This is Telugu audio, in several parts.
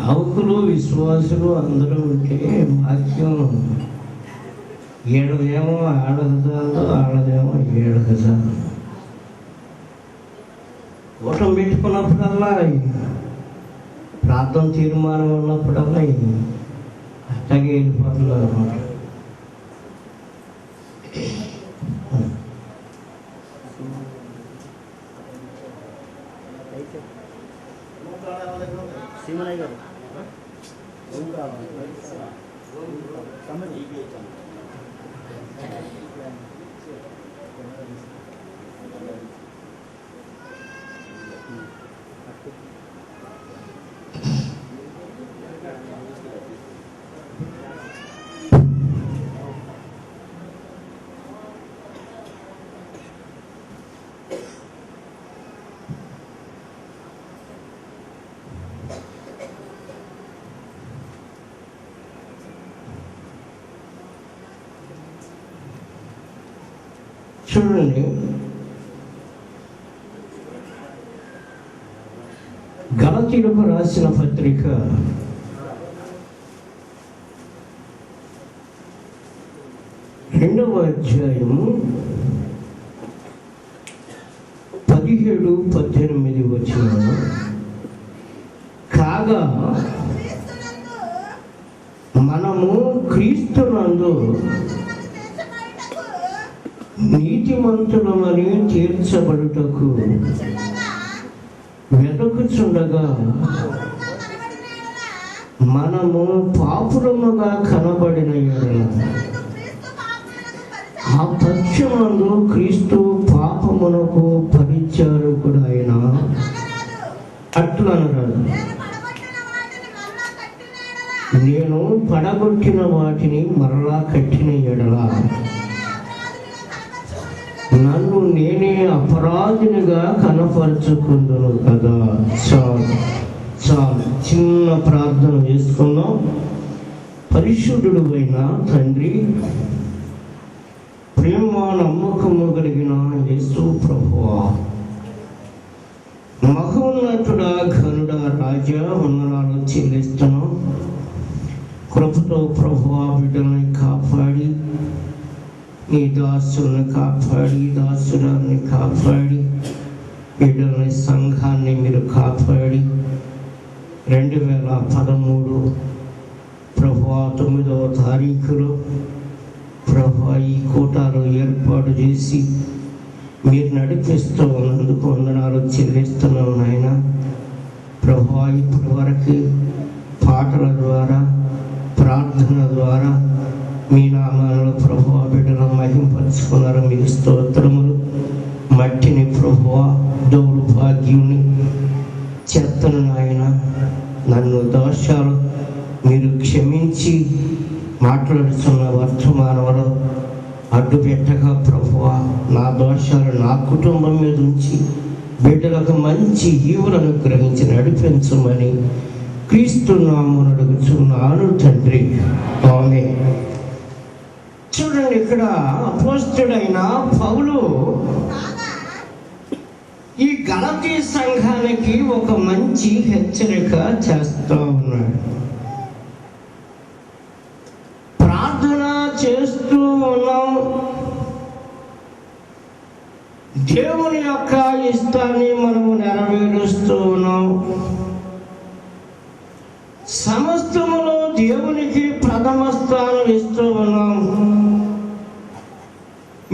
సేవకులు విశ్వాసులు అందరూ ఉంటే వాక్యం 7 ఏమో ఆడగజాలు, ఆడదేమో 7 గజాలు. కూటం పెట్టుకున్నప్పుడల్లా ప్రార్థన తీర్మానం ఉన్నప్పుడల్లా అట్లాగే వెళ్ళిపోతున్నారు అన్నమాట. చూడండి, గలతీయులకు రాసిన పత్రిక 2వ అధ్యాయము 17-18 వచనాలు. కాగా మనము క్రీస్తునందు నీతిమంతులమని తీర్చబడుటకు వెతుకుచుండగా మనము పాపులముగా కనబడిన ఎడల ఆ పక్షమందు క్రీస్తు పాపమునకు పరిచారకుడు ఆయన అట్లనరాడు. నేను పడగొట్టిన వాటిని మరలా కట్టిన ఎడల నన్ను నేనే అపరాధినిగా కనపరుచుకుందును కదా. చాలు చాలు, చిన్న ప్రార్థన చేసుకుందాం. పరిశుద్ధుడు అయిన తండ్రి, ప్రేమ నమ్మకము కలిగిన యేసు ప్రభువా, మహోన్నతుడా, ఘనుడా, రాజా, వందనాలు చెల్లిస్తున్నాం. కృపతో ప్రభువా బిడ్డల్ని కాపాడి, నీ దాసుల్ని కాపాడి, దాసురాన్ని కాపాడి, బిడ్డల్ని సంఘాన్ని మీరు కాపాడి 2013 ప్రభువా 9వ తారీఖులో ప్రభువా ఈ కూటాలు ఏర్పాటు చేసి మీరు నడిపిస్తూ ఉన్నందుకు వందనాలు చెల్లిస్తున్నాను నాయన. ప్రభువా ఇప్పటి వరకు పాటల ద్వారా, ప్రార్థన ద్వారా మీ నామాలలో ప్రభువా బిడ్డను మహింపరుచుకున్నారు. మీకు స్తోత్రములు. మట్టిని ప్రభువా, దౌర్భాగ్యుని, చెత్తను నాయన, నన్ను దోషాలు మీరు క్షమించి మాట్లాడుతున్న వర్తమానంలో అడ్డు పెట్టగా ప్రభువా, నా దోషాలు నా కుటుంబం మీద ఉంచి బిడ్డలకు మంచి ఈవులను గ్రహించి నడిపించమని క్రీస్తు నామమున అడుగుచున్నాను తండ్రి, ఆమేన్. చూడండి, ఇక్కడ అపోస్తలుడైన పౌలు ఈ గలతీ సంఘానికి ఒక మంచి హెచ్చరిక చేస్తూ ఉన్నాడు. ప్రార్థన చేస్తూ ఉన్నాం, దేవుని యొక్క ఇష్టాన్ని మనము నెరవేరుస్తూ ఉన్నాం, సమస్తములో దేవునికి ప్రథమ స్థానం ఇస్తూ ఉన్నాం.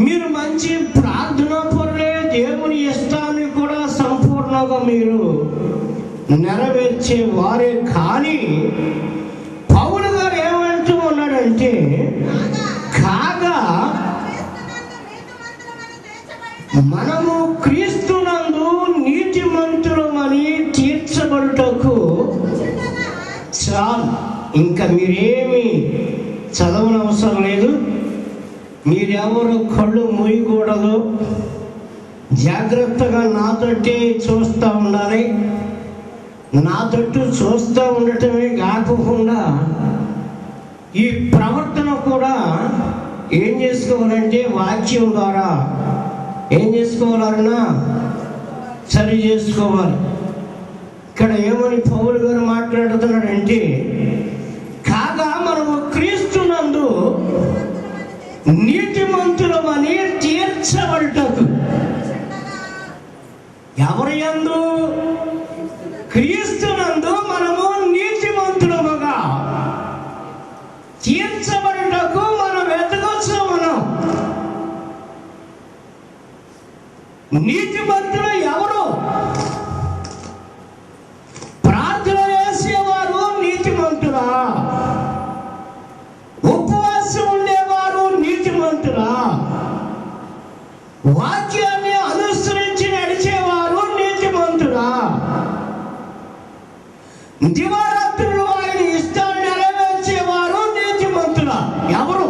మీరు మంచి ప్రార్థన పరులే, దేవుని ఇష్టాన్ని కూడా సంపూర్ణంగా మీరు నెరవేర్చే వారే. కానీ పౌలు గారు ఏమంటూ ఉన్నాడంటే, కాగా మనము క్రీస్తునందు నీతిమంతులమని తీర్చబడుటకు చాలు. ఇంకా మీరేమి చదవనవసరం లేదు. మీరెవరు కళ్ళు మూయకూడదు. జాగ్రత్తగా నా తట్టే చూస్తూ ఉండాలి. నా తట్టు చూస్తూ ఉండటమే కాకుండా ఈ ప్రవర్తన కూడా ఏం చేసుకోవాలంటే వాక్యం ద్వారా ఏం చేసుకోవాలన్నా సరి చేసుకోవాలి. ఇక్కడ ఏమని పౌలు గారు మాట్లాడుతున్నాడంటే, కాగా మనము క్రీస్తునందు నీతిమంతులమని తీర్చబడటకు. ఎవరి యందు? క్రీస్తునందు మనము నీతిమంతులముగా తీర్చబడటకు మనం వెతకొచ్చు. మనం నీతిమంతులు ఎవరు? ప్రార్థన చేసేవారు నీతిమంతులా? ఉపవాసం ఉండేవారు నీతిమంతులా? వాక్యాన్ని అనుసరించి నడిచేవారు నీతిమంతులా? దివారాత్రులు ఆయన ఇష్టాన్ని నెరవేర్చేవారు నీతిమంతులా? ఎవరు?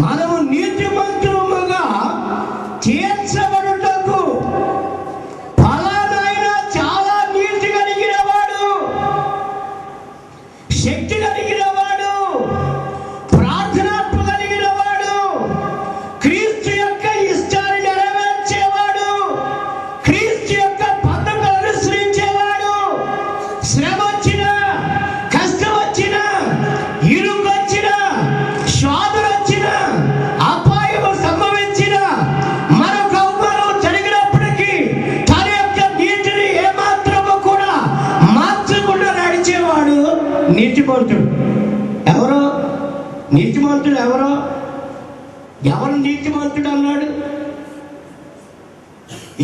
మనము నీతిమంతులముగా తీర్చబడుటకు ఫలానాయన చాలా నీతి కలిగిన వాడు, శక్తి కలిగిన వాడు, ప్రార్థనాత్మ కలిగిన వాడు, క్రీస్తు యొక్క ఇష్టాన్ని నెరవేర్చేవాడు, క్రీస్తు యొక్క పద్ధతులు అనుసరించేవాడు. శ్రమ వచ్చినా, కష్టం వచ్చినా, ఇరుకు వచ్చినా, శోధన వచ్చినా, అపాయం సంభవించిన, మరొక అవమానం జరిగినప్పటికీ తన యొక్క నీతిని ఏమాత్రము కూడా మార్చకుండా నడిచేవాడు నీతిమంతుడు. ఎవరు నీతిమంతుడు? ఎవరు నీతిమంతుడు అన్నాడు?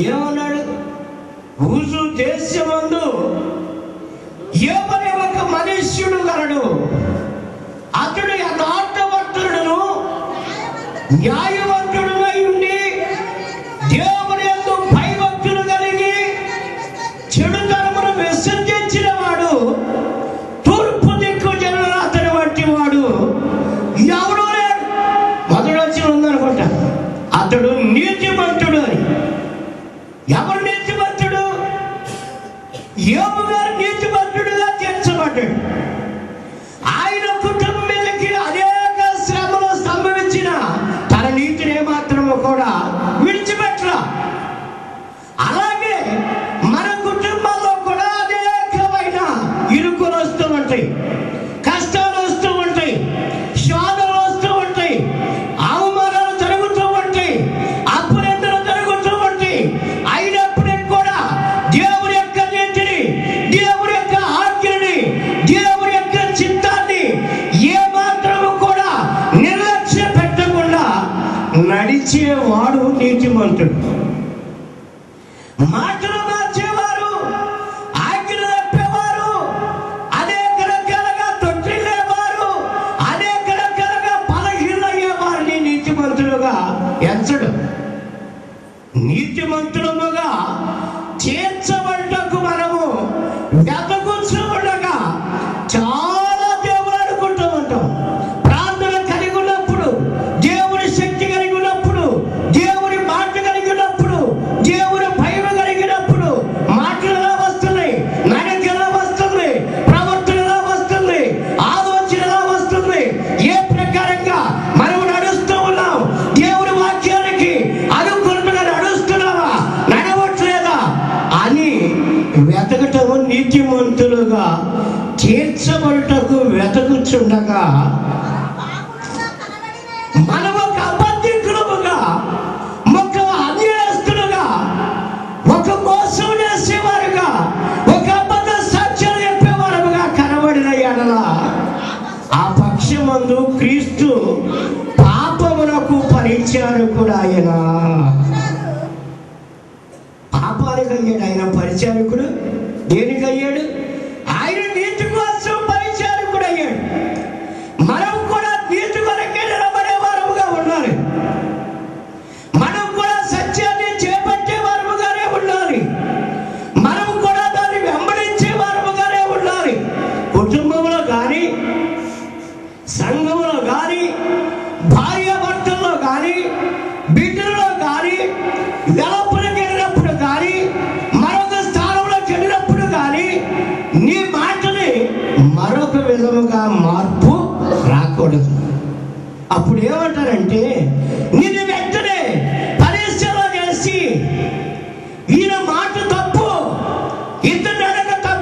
ఏమన్నాడు? ఊజు దేశమందు యోబనే ఒక మనుష్యుడు గలడు. అతడు యథార్థవంతుడును న్యాయవంతుడునై ఉండి దేవుని యందు భయభక్తులు కలిగి చెడుతనమును విసర్జించిన వాడు. తూర్పు దిక్కు జనులు అతని వంటి వాడు ఎవడూ లేడు. మొదటి వచ్చి ఉందనుకుంటా, అతడు నీతిమంతుడు అని. ఎవరు నీతిమంతుడు? యోబు గారు నీతిమంతుడుగా తీర్చబడ్డాడు. ఆయన కుటుంబం మీదకి అనేక శ్రమలు సంభవించిన తన నీతిని మాత్రము కూడా విడిచిపెట్టరా. అలాగే మన కుటుంబాల్లో కూడా అనేకమైన ఇరుకులు వస్తూ ఉంటాయి, కష్టాలు వస్తూ ఉంటాయి, శోధనలు వస్తూ ఉంటాయి, అవమానాలు జరుగుతూ ఉంటాయి, అప్పురెందులు జరుగుతూ ఉంటాయి. అయినప్పటికీ కూడా దేవుని యొక్క నీతిని, దేవుని యొక్క ఆజ్ఞని, దేవుని యొక్క చిత్తాన్ని ఏమాత్రము కూడా నిర్లక్ష్య పెట్టకుండా నడిచేవాడు నీతిమంతుడు. మాటలు మార్చేవారు, ఆజ్ఞలు తప్పేవారు, అనేక రకాలుగా తొట్టిల్లేవారు, అనేక రకాలుగా బలహీనయ్యేవారిని నీతిమంతులుగా ఎంచడు. నీతిమంతులముగా తీర్చబడ్డకు మనము వెతకుచూ ఉండగా చాలా దేవుడు అనుకుంటూ ఉంటాం. ప్రార్థన కలిగి ఉన్నప్పుడు, దేవుని శక్తి కలిగి ఉన్నప్పుడు, దేవుని మాట కలిగి ఉన్నప్పుడు, దేవుని భయం కలిగినప్పుడు మాటలు ఎలా వస్తున్నాయి, నడక ఎలా వస్తుంది, ప్రవర్తన ఎలా వస్తుంది, ఆలోచన ఎలా వస్తుంది, ఏ ప్రకారంగా మనం నడుస్తూ ఉన్నాం, దేవుని వాక్యానికి అనుకూలంగా నడుస్తున్నావా, నడవట్లేదా అని వెతకటము నీతిమంతులుగా తీర్చబడుటకు వెతకుచుండగా మనం ఒక అబద్ధికులుగా, ఒక అన్యాయస్తులుగా, ఒక మోసం చేసేవారుగా, ఒక అబద్ధ సాక్ష్యాలు చెప్పేవారుగా కనబడిన ఎడల ఆ పక్షమందు క్రీస్తు పాపమునకు పరిచారకుడు ఆయన. పాపానికి అయ్యాడు ఆయన పరిచారకుడు. దేనికి అయ్యాడు? ఆయన నీతి కోసం పరిచారకుడు అయ్యాడు. మనం కూడా నీతి కొరకే నిలబడే వారముగా ఉండాలి. మనం కూడా సత్యాన్ని చేపట్టే వారముగానే ఉండాలి. మనం కూడా దాన్ని వెంబడించే వారముగానే ఉండాలి. కుటుంబంలో కానీ, సంఘంలో కానీ, భార్యాభర్తల్లో కానీ, బిడ్డల్లో కానీ, వెలపులకు వెళ్ళినప్పుడు కానీ, మరొక స్థానంలోకి వెళ్ళినప్పుడు కానీ నీ మాటని మరొక విధముగా మార్పు రాకూడదు. అప్పుడు ఏమంటారంటే, నిన్ను వెంటనే పరిశ్రమ చేసి ఈయన మాట తప్పు, ఇతను నడక తప్పు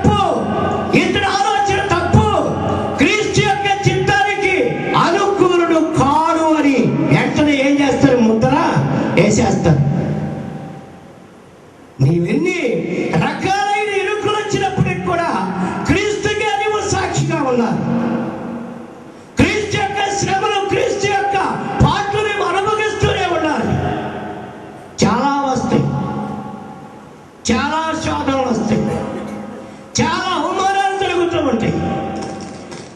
చాలా శోధనలు వస్తాయి, చాలా అవమానాలు జరుగుతూ ఉంటాయి.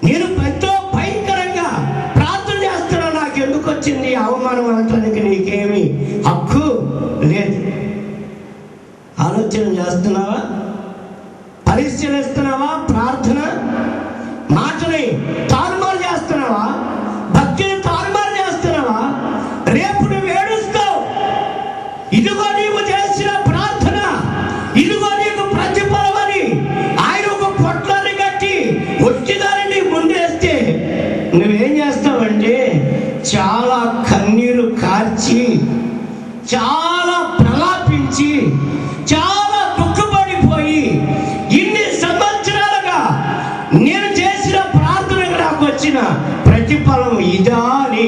నేను ఎంతో భయంకరంగా ప్రార్థన చేస్తున్నా, నాకు ఎందుకు వచ్చింది అవమానం అనటానికి నీకేమీ హక్కు లేదు. ఆలోచన చేస్తున్నావా? పరిశీలిస్తున్నావా? ప్రార్థన మాటని తారుమారు చేస్తున్నావా? భక్తిని తారుమారు చేస్తున్నావా? రేపు నువ్వు ఏడుస్తావు. ఇదిగో నీవు చేసిన ప్రార్థన, ఇదిగో నీకు ప్రతిఫలమని ఆయన ఒక పొట్లాన్ని కట్టి వచ్చిదాన్ని నీ ముందేస్తే నువ్వేం చేస్తావంటే చాలా కన్నీరు కార్చి, చాలా ప్రలాపించి, చాలా దుఃఖపడిపోయి, ఇన్ని సంవత్సరాలుగా నేను చేసిన ప్రార్థనకు నాకు వచ్చిన ప్రతిఫలం ఇదా అని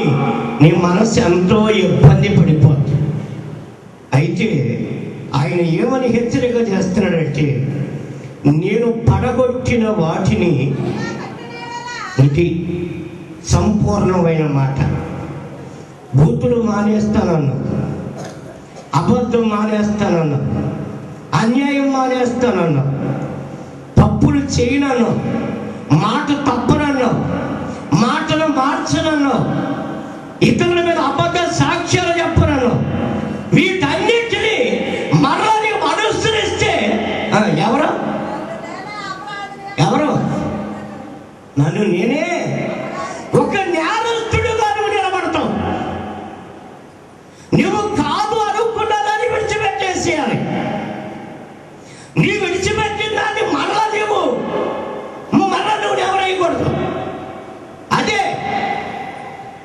నీ మనసు ఎంతో ఇబ్బంది పడిపోతుంది. అయితే ఆయన ఏమని హెచ్చరిక చేస్తున్నాడంటే, నేను పడగొట్టిన వాటిని, ఇది సంపూర్ణమైన మాట, బూతులు మానేస్తానన్నా, అబద్ధం మానేస్తానన్నా, అన్యాయం మానేస్తానన్నా, తప్పులు చేయనన్నా, మాట తప్పనన్నా, మాటలు మార్చనన్నా, ఇతరుల మీద అబద్ధ సాక్ష్యాలు చెప్పనన్నా, వీటన్నిటినీ మరలా నీవు అనుసరిస్తే ఎవరు ఎవరు నన్ను నేనే ఒక నేరస్తుడుగా నువ్వు నిలబడతావు. నువ్వు కాదు అనుకున్న దాన్ని విడిచిపెట్టేసేయాలి. నీ విడిచిపెట్టిన దాన్ని మరలా నువ్వు ఎవరైకూడదు. అదే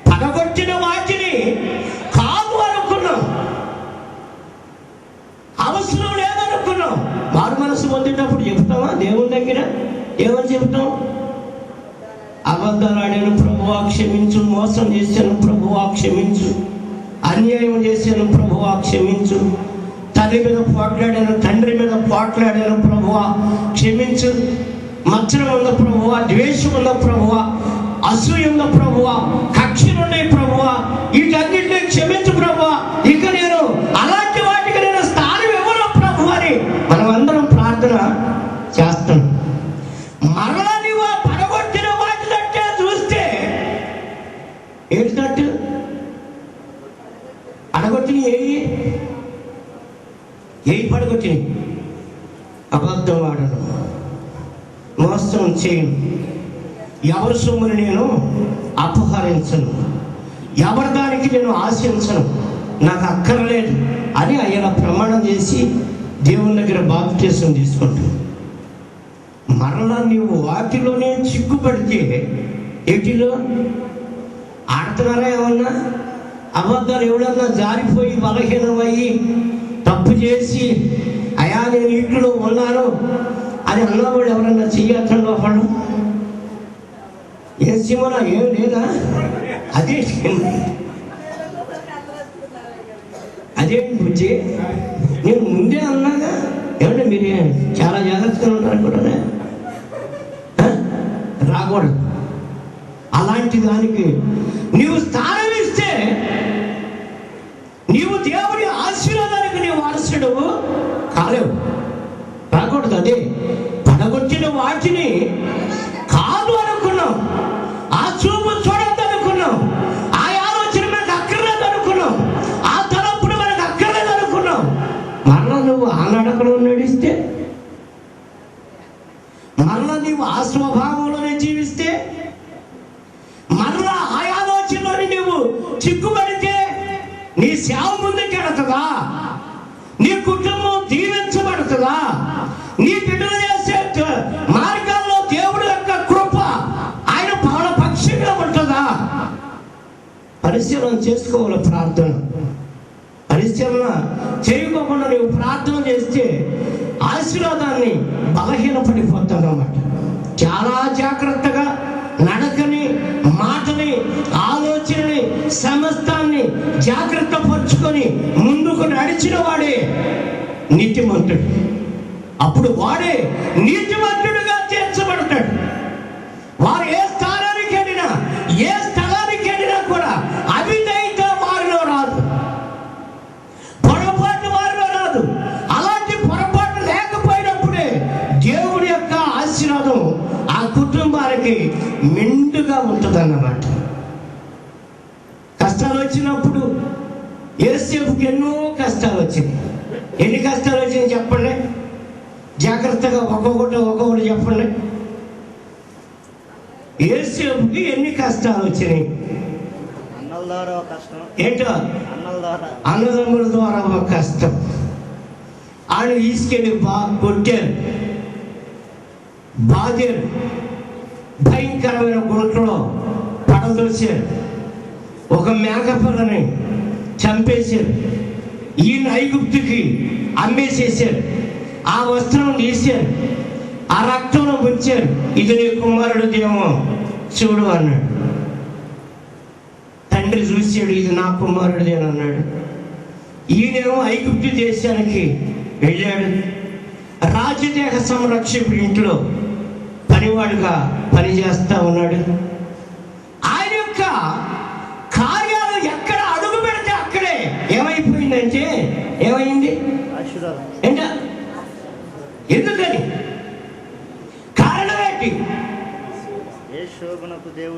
పడగొట్టిన వాటిని కాదు అనుకున్నాం, అవసరం లేదనుకున్నాం. మారు మనసు పొందేటప్పుడు చెప్తామా దేవుని దగ్గర? ఏమని చెప్తాం? అబద్ధాలు ఆడాను ప్రభువా క్షమించు, మోసం చేశాను ప్రభువా క్షమించు, అన్యాయం చేశాను ప్రభువా క్షమించు, తల్లి మీద పోట్లాడాను, తండ్రి మీద పోట్లాడాను ప్రభువా క్షమించు, మత్సరం ఉన్న ప్రభువా, ద్వేషం ఉన్న ప్రభువా, అసూయ ఉన్న ప్రభువా, కక్షలు ఉన్నాయి ప్రభువా, వీటన్నిటిని క్షమించు ప్రభువా, ఇక నేను అలాంటి వాటికి నేను స్థానం ఇవ్వను ప్రభు అని మనం అందరం ప్రార్థన చేస్తాం. మరలా నీవు పడగొట్టిన వాటినట్టే చూస్తే ఏంటంటే అడగొట్టిన ఏ పడగొట్టిన అబద్ధం ఆడను, మోసం చేయను, ఎవరి సొమ్ముని నేను అపహరించను, ఎవరి దానికి నేను ఆశించను, నాకు అక్కర్లేదు అని ఆయన ప్రమాణం చేసి దేవుని దగ్గర బాప్తిసం తీసుకుంటాను. మరలా నీవు వాటిలోనే చిక్కుపడితే ఎటిలో ఆడుతున్నారా? ఏమన్నా అబద్ధాలు ఎవడన్నా జారిపోయి బలహీనమయ్యి తప్పు చేసి అయా నేను ఇంట్లో ఉన్నాను అని అన్నవాడు ఎవరన్నా చెయ్యకుండా పడు? ఏం సిమనా ఏం లేదా? అదేంటి బుజ్జి, నేను ముందే అన్నాగా. ఏమంటే మీరు చాలా జాగ్రత్తగా ఉంటారు కూడా, రాకూడదు. అలాంటి దానికి నీవు స్థానం ఇస్తే నీవు దేవుని ఆశీర్వాదానికి నీవు వారసుడు కాలేవు, రాకూడదు. అదే పడగొట్టిన వాటిని కాదు అనుకున్నాం, ఆ చూపు చూడద్దు అనుకున్నాం, ఆ ఆలోచన మనకు అక్కర్లేదు అనుకున్నాం, ఆ తలపుడు మనకు అక్కర్లేదు అనుకున్నాం. మరలా నువ్వు ఆ నడకలో నడిస్తే, మరలా నీవు ఆ స్వభావంలోనే జీవిస్తే, మరలా ఆ ఆలోచనలోని నువ్వు చిక్కుబడితే నీ సేవ ముందుకెడుతుందా? నీ కుటుంబం దీవించబడుతుందా? నీ బిడ్డలు చేసే మార్గాల్లో దేవుడు యొక్క కృప ఆయన పక్షంగా ఉంటుందా? పరిశీలన చేసుకోవాలి. ప్రార్థన పరిశీలన చేయకోకుండా నువ్వు ప్రార్థన చేస్తే ఆశీర్వాదాన్ని బలహీనపడిపోతావు అన్నమాట. చాలా జాగ్రత్తగా నడకని, మాటని, ఆలోచనని, సమస్తాన్ని జాగ్రత్త పరుచుకొని ముందుకు నడిచిన వాడే నీతిమంతుడు. అప్పుడు వాడే నీతిమంతుడుగా తీర్చబడతాడు. వారు ఏ స్థానానికి వెళ్ళినా, ఏ స్థలానికి వెళ్ళినా కూడా అవిధేయత వారిలో రాదు, పొరపాటు వారిలో రాదు. అలాంటి పొరపాటు అన్నమాట. కష్టాలు వచ్చినప్పుడు యోసేపుకి ఎన్నో కష్టాలు వచ్చినాయి. ఎన్ని కష్టాలు వచ్చినాయి చెప్పండి, జాగ్రత్తగా ఒక్కొక్కటి చెప్పండి. యోసేపుకి ఎన్ని కష్టాలు వచ్చినాయి? ఏంటో అన్నదమ్ముల ద్వారా ఒక కష్టం. ఆయన తీసుకెళ్ళి కొట్టారు, బాధారు, భయంకరమైన గుంటలో పడదోశారు, ఒక మేకపిల్లని చంపేశారు, ఈయన ఐగుప్తుకి అమ్మేసేసారు, ఆ వస్త్రం తీశారు, ఆ రక్తంలో ముంచారు. ఇది నీ కుమారుడిదేమో చూడు అన్నాడు. తండ్రి చూశాడు, ఇది నా కుమారుడిదేనన్నాడు. ఈయనేమో ఐగుప్తు దేశానికి వెళ్ళాడు. రాజదేహ సంరక్షకుడి ఇంట్లో పనివాడుగా పనిచేస్తా ఉన్నాడు. ఆయన యొక్క కార్యాలు ఎక్కడ అడుగు పెడితే అక్కడే ఏమైపోయిందంటే ఏమైంది ఏంట? ఎందుకని? కారణం ఏంటి?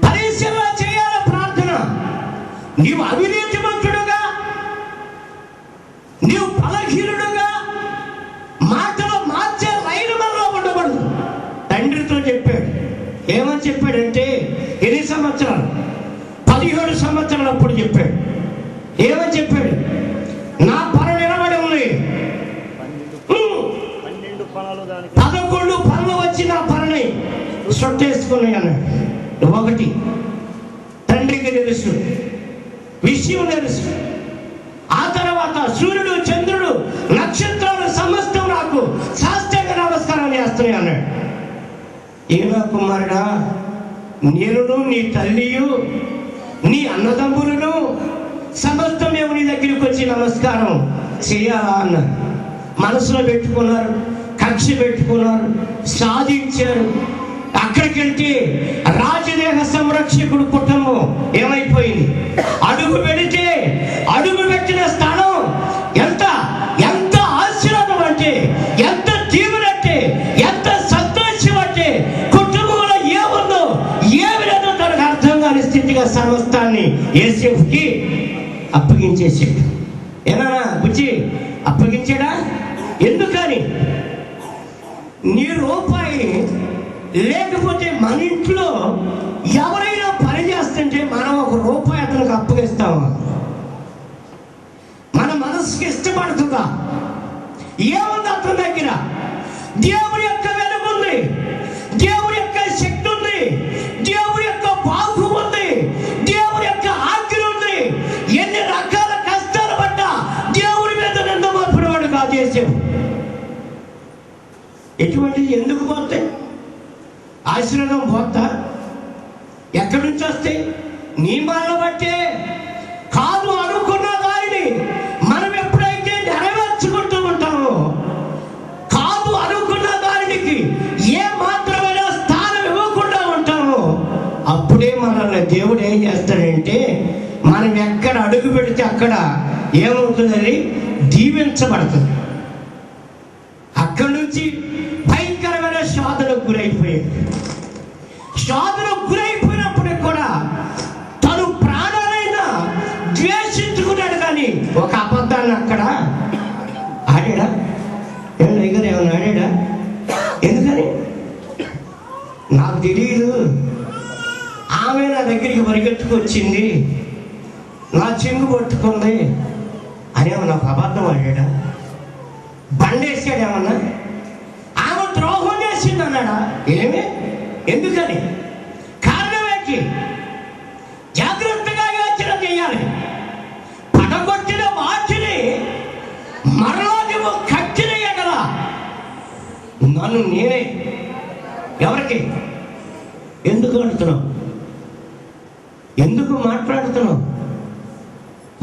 పరిశీలన చేయాల ప్రార్థన. నీవు అవినీతిమంతుడుగా, నీవు బలహీనుడుగా, మాటలు మార్చే రైలు మనలో ఉండకూడదు. తండ్రితో చెప్పాడు. ఏమని చెప్పాడంటే ఎన్ని సంవత్సరాలు? 17 సంవత్సరాలు అప్పుడు చెప్పాడు. ఏమని చెప్పాడు? నా పర నిలబడి ఉంది, 11 పనులు వచ్చి నా పరని సొట్టేసుకున్నాయి అన్నాడు. ఒకటి తండ్రికి తెలుసు, విషయం తెలుసు. ఆ తర్వాత సూర్యుడు, చంద్రుడు, నక్షత్రాలు సమస్తం నాకు సాష్టాంగ నమస్కారం చేస్తున్నాయి అన్నాడు. ఏనా కుమారుడా, నేనును నీ తల్లియు నీ అన్నదమ్ములను సమస్తమేమో నీ దగ్గరికి వచ్చి నమస్కారం చేయాలా అన్నారు. మనసులో పెట్టుకున్నారు, కక్ష పెట్టుకున్నారు, సాధించారు. అక్కడికి వెళ్తే రాజదేహ సంరక్షకుడు కుటుంబం ఏమైపోయింది? అడుగు పెడితే అడుగు పెట్టిన స్థానం ఎంత ఎంత ఆశీర్వాదం అంటే, ఎంత దీవెన అంటే, ఎంత సంతోషం అంటే, కుటుంబంలో ఏముందో ఏమి లేదో తనకు అర్థం కాని స్థితిగా సమస్తాన్ని యోసేపుకి అప్పగించేసాడు. ఏనా బుజ్జి అప్పగించాడా? ఎందుకని? నీ రూపాయి లేకపోతే మన ఇంట్లో ఎవరైనా పని చేస్తుంటే మనం ₹1 అతనికి అప్పగిస్తామా? మన మనసుకి ఇష్టపడుతుందా? ఏముంది అతని దగ్గర? దేవుడి యొక్క వెలుగు ఉంది, దేవుడి యొక్క శక్తి ఉంది, దేవుడి యొక్క బాగు ఉంది, దేవుడి యొక్క ఆజ్ఞ ఉంది. ఎన్ని రకాల కష్టాలు పడ్డా దేవుడి మీద నిందమోపినవాడు కాదు యేసేపు. ఎటువంటిది? ఎందుకు పోతాయి? ఆశీర్వాదం పోతా ఎక్కడి నుంచి వస్తాయి? నీ మాటలు బట్టే కాదు. అనుకున్న దానిని మనం ఎప్పుడైతే నెరవేర్చుకుంటూ ఉంటామో, కాదు అనుకున్న దానికి ఏ మాత్రమైనా స్థానం ఇవ్వకుండా ఉంటామో, అప్పుడే మనల్ని దేవుడు ఏం చేస్తాడంటే, మనం ఎక్కడ అడుగు పెడితే అక్కడ ఏమవుతుందని దీవించబడుతుంది. అక్కడి నుంచి భయంకరమైన శోధనకు గురైపోయాడు. శోధనకు గురైపోయినప్పుడు కూడా తను ప్రాణాలైనా ద్వేషించుకున్నాడు. కానీ ఒక అబద్ధాన్ని అక్కడ ఆడాడా? ఏమన్నా ఆడాడా? ఎందుకని? నాకు తెలియదు, ఆమె నా దగ్గరికి పరిగెత్తుకొచ్చింది, నా చెంగు పట్టుకుంది అని ఏమన్నా ఒక అబద్ధం ఆడాడా? బండేసాడేమన్నా? ఆమె ద్రోహం చేసింది అన్నాడా? ఏమి? ఎందుకని? కారణం ఏంటి? జాగ్రత్తగా యోచన చేయాలి. పడగొట్టిన వాటిని మరలా నువ్వు కట్టిన ఎడల నన్ను నేనే ఎవరికి ఎందుకు అంటున్నావు? ఎందుకు మాట్లాడుతున్నావు?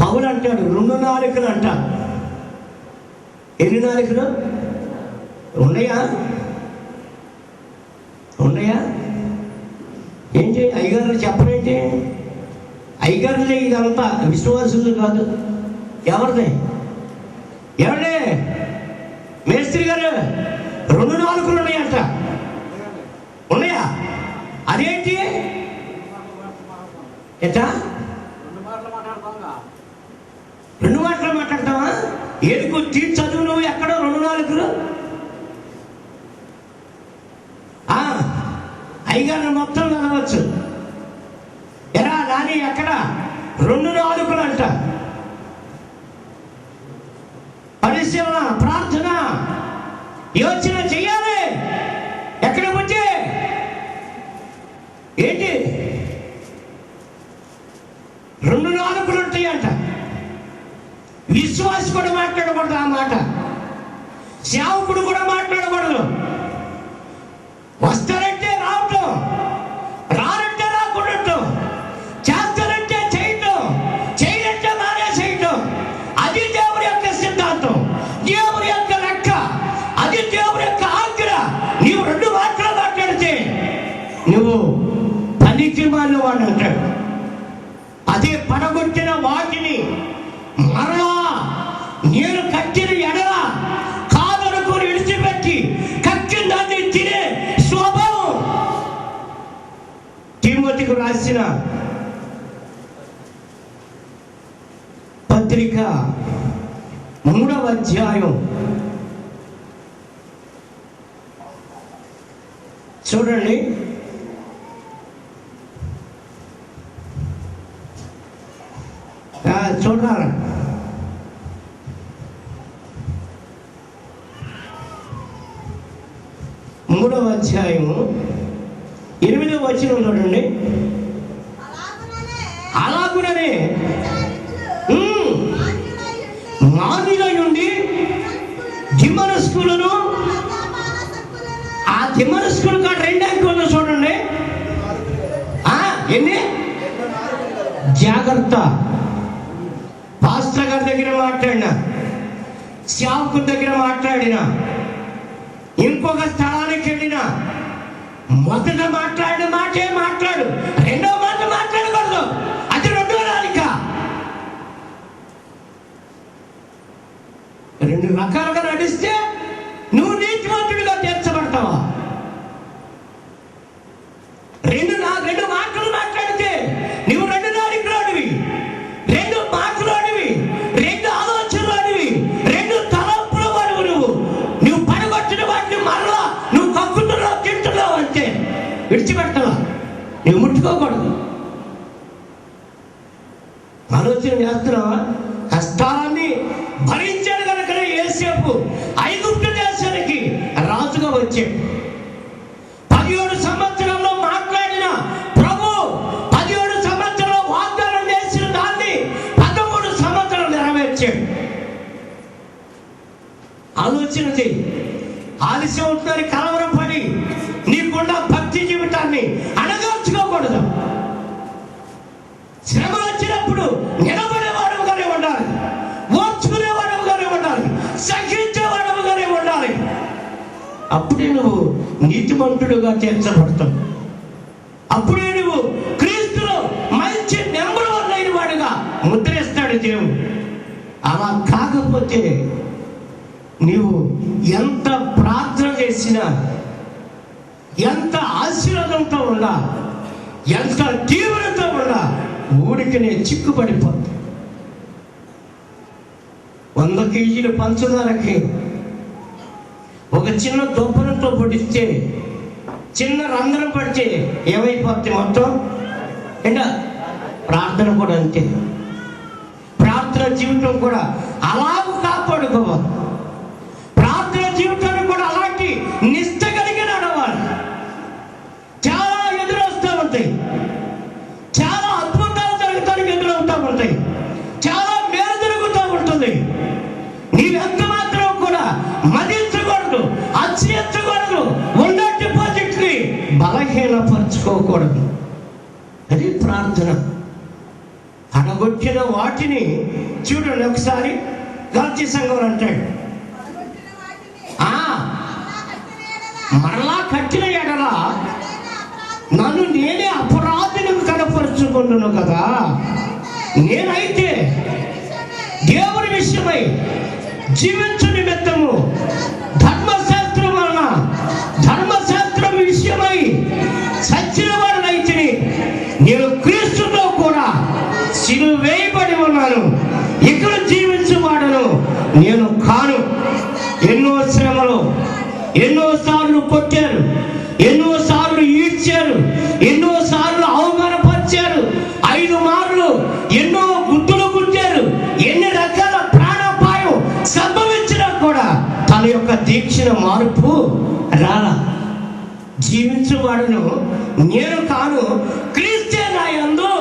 పౌలు అంటాడు 2 నాలుకలు అంట. ఎన్ని నాలుకలు ఉన్నాయా? ఏంటి? అయ్యగారు చెప్పరేంటి? అయ్యగారులే ఇదంతా, విశ్వాసులు కాదు. ఎవరిదే? ఎవరిదే? మేస్త్రి గారు 2 నాలుకలు ఉన్నాయంట. ఉన్నాయా? అదేంటి? ఎట్లా 2 మాటలు మాట్లాడతావా? ఏడుకు చదువు నువ్వు ఎక్కడో 2 నాలుగులు అయ్యగారు మొత్తం చదవచ్చు. ఎరా నాని ఎక్కడ 2 నాలుగులు అంట. పరిశీలన, ప్రార్థన, యోచన చెయ్యాలి. ఎక్కడ వచ్చే ఏంటి 2 నాలుగులు ఉంటాయి అంట. విశ్వాసి కూడా మాట్లాడకూడదు ఆ మాట. సేవకుడు కూడా మాట్లాడకూడదు. వస్తారంటే రావటం, రారంటే రాకూడటం, చేస్తారంటే చేయటం, చేయడంటే మానేసేయటం. అది దేవుడి యొక్క సిద్ధాంతం, దేవుడి యొక్క లెక్క, అది దేవుడి యొక్క ఆజ్ఞ. నీవు 2 మాటలు మాట్లాడితే నువ్వు పనికి మాలిన వాడు అంటాడు. అదే పడగొట్టిన వాటిని మరలా నేను కట్టిన ఎడల కాదనుకొని విడిచిపెట్టి కట్టిన దాన్ని తినే స్వభావం. తిమోతికి రాసిన పత్రిక 3వ అధ్యాయం చూడండి. చూడాలి 3వ అధ్యాయము 8వ వచనం చూడండి. అలాగుననే మాదిరయుండి దిమనస్కులను, ఆ దిమనస్కులు కాదు 2 అంకెలు చూడండి. ఎన్ని జాగ్రత్త. పాస్టర్ గారి దగ్గర మాట్లాడినా, సేవకుడి దగ్గర మాట్లాడినా, ఇంకొక స్థలానికి వెళ్ళినా మొదట మాట్లాడిన మాటే మాట్లాడు, 2వ మాట మాట్లాడకూడదు. అది 2వ నాలిక. 2 రకాలుగా నడిస్తే నువ్వు నీతిమంతుడిగా తీర్చబడతావా? 2 మాటలు మాట్లాడితే నువ్వు 2 నాలికలోనివి, 2 మాటలోనివి, 2 ఆలోచనలోనివి, 2 తలంపుల వాడివి. నువ్వు పడగొట్టిన వాటిని మరలా నువ్వు కక్కుతున్నావు, తింటున్నావు అంతే. విడిచిపెట్టాలా, నువ్వు ముట్టుకోకూడదు. ఆలోచన చేస్తున్నావా? కష్టాన్ని భరించాడు కనుకనే యోసేపు ఐగుప్తు దేశానికి రాజుగా వచ్చాడు. 17 సంవత్సరంలో మాట్లాడిన ప్రభు 17 సంవత్సరంలో వాగ్దానం చేసిన దాన్ని 13 సంవత్సరాలు నెరవేర్చాడు. ఆలోచన చెయ్యి. ఆలస్యం అవుతుందని కలవరపడి నీకున్న భక్తి జీవితాన్ని అణగార్చుకోకూడదు. శ్రమ వచ్చినప్పుడు నిలబడేవాడుగానే ఉండాలి, ఓర్చుకునేవాడుగానే ఉండాలి, సహించేవాడుగానే ఉండాలి. అప్పుడే నువ్వు నీతిమంతుడుగా తీర్చబడతావు. అప్పుడే నువ్వు క్రీస్తులో మంచి నెంబర్ 1 అయిన వాడుగా ముద్రేస్తాడు దేవుడు. అలా కాకపోతే నీవు ఎంత ప్రార్థన చేసినా, ఎంత ఆశీర్వాదంతో ఉన్నా, ఎంత తీవ్రత ఉన్నా ఊరికి నేను చిక్కుపడిపోతా. 100 కేజీలు పంచదారకి ఒక చిన్న దొప్పనంతో పొడిస్తే, చిన్న రంధ్రం పడితే ఏమైపోద్ది మొత్తం? ప్రార్థన కూడా అంతే. ప్రార్థన జీవితం కూడా అలాగూ కాపాడుకోవాలి. ప్రార్థన జీవితాన్ని కూడా అలాంటి నిష్ట కలిగి నడవాలి. చాలా ఎదురొస్తూ ఉంటాయి, చాలా అద్భుతాలు జరుగుతానికి ఎదురవుతూ ఉంటాయి, చాలా మేలు జరుగుతూ ఉంటుంది. నీవెంత మాత్రం కూడా మదించకూడదు, అత్యంచకూడదు, ఉన్న డిపాజిట్ ని బలహీనపరచుకోకూడదు. అది ప్రార్థన. అడగొట్టిన వాటిని చూడండి ఒకసారి. గలతీ సంఘం అంటాడు, మరలా కట్టిన ఎడల నన్ను నేనే అపరాధులకు కనపరుచుకున్నాను కదా. నేనైతే దేవుని విషయమై జీవించు నిమిత్తము ధర్మశాస్త్రం వలన, ధర్మశాస్త్రం విషయమై సచ్చిన వాడినైతే నేను క్రీస్తుతో కూడా నేను కాను. ఎన్నో శ్రమలు, ఎన్నోసార్లు కొట్టారు, ఎన్నోసార్లు ఈడ్చారు, ఎన్నోసార్లు అవమానపరిచారు, 5 మార్లు ఎన్నో గుర్తులు గుర్తారు, ఎన్ని రకాల ప్రాణాపాయం సంభవించినా కూడా తన యొక్క దీక్షణ మార్పు రాలా. జీవించువాడును నేను కాను, క్రీస్తే నా యందు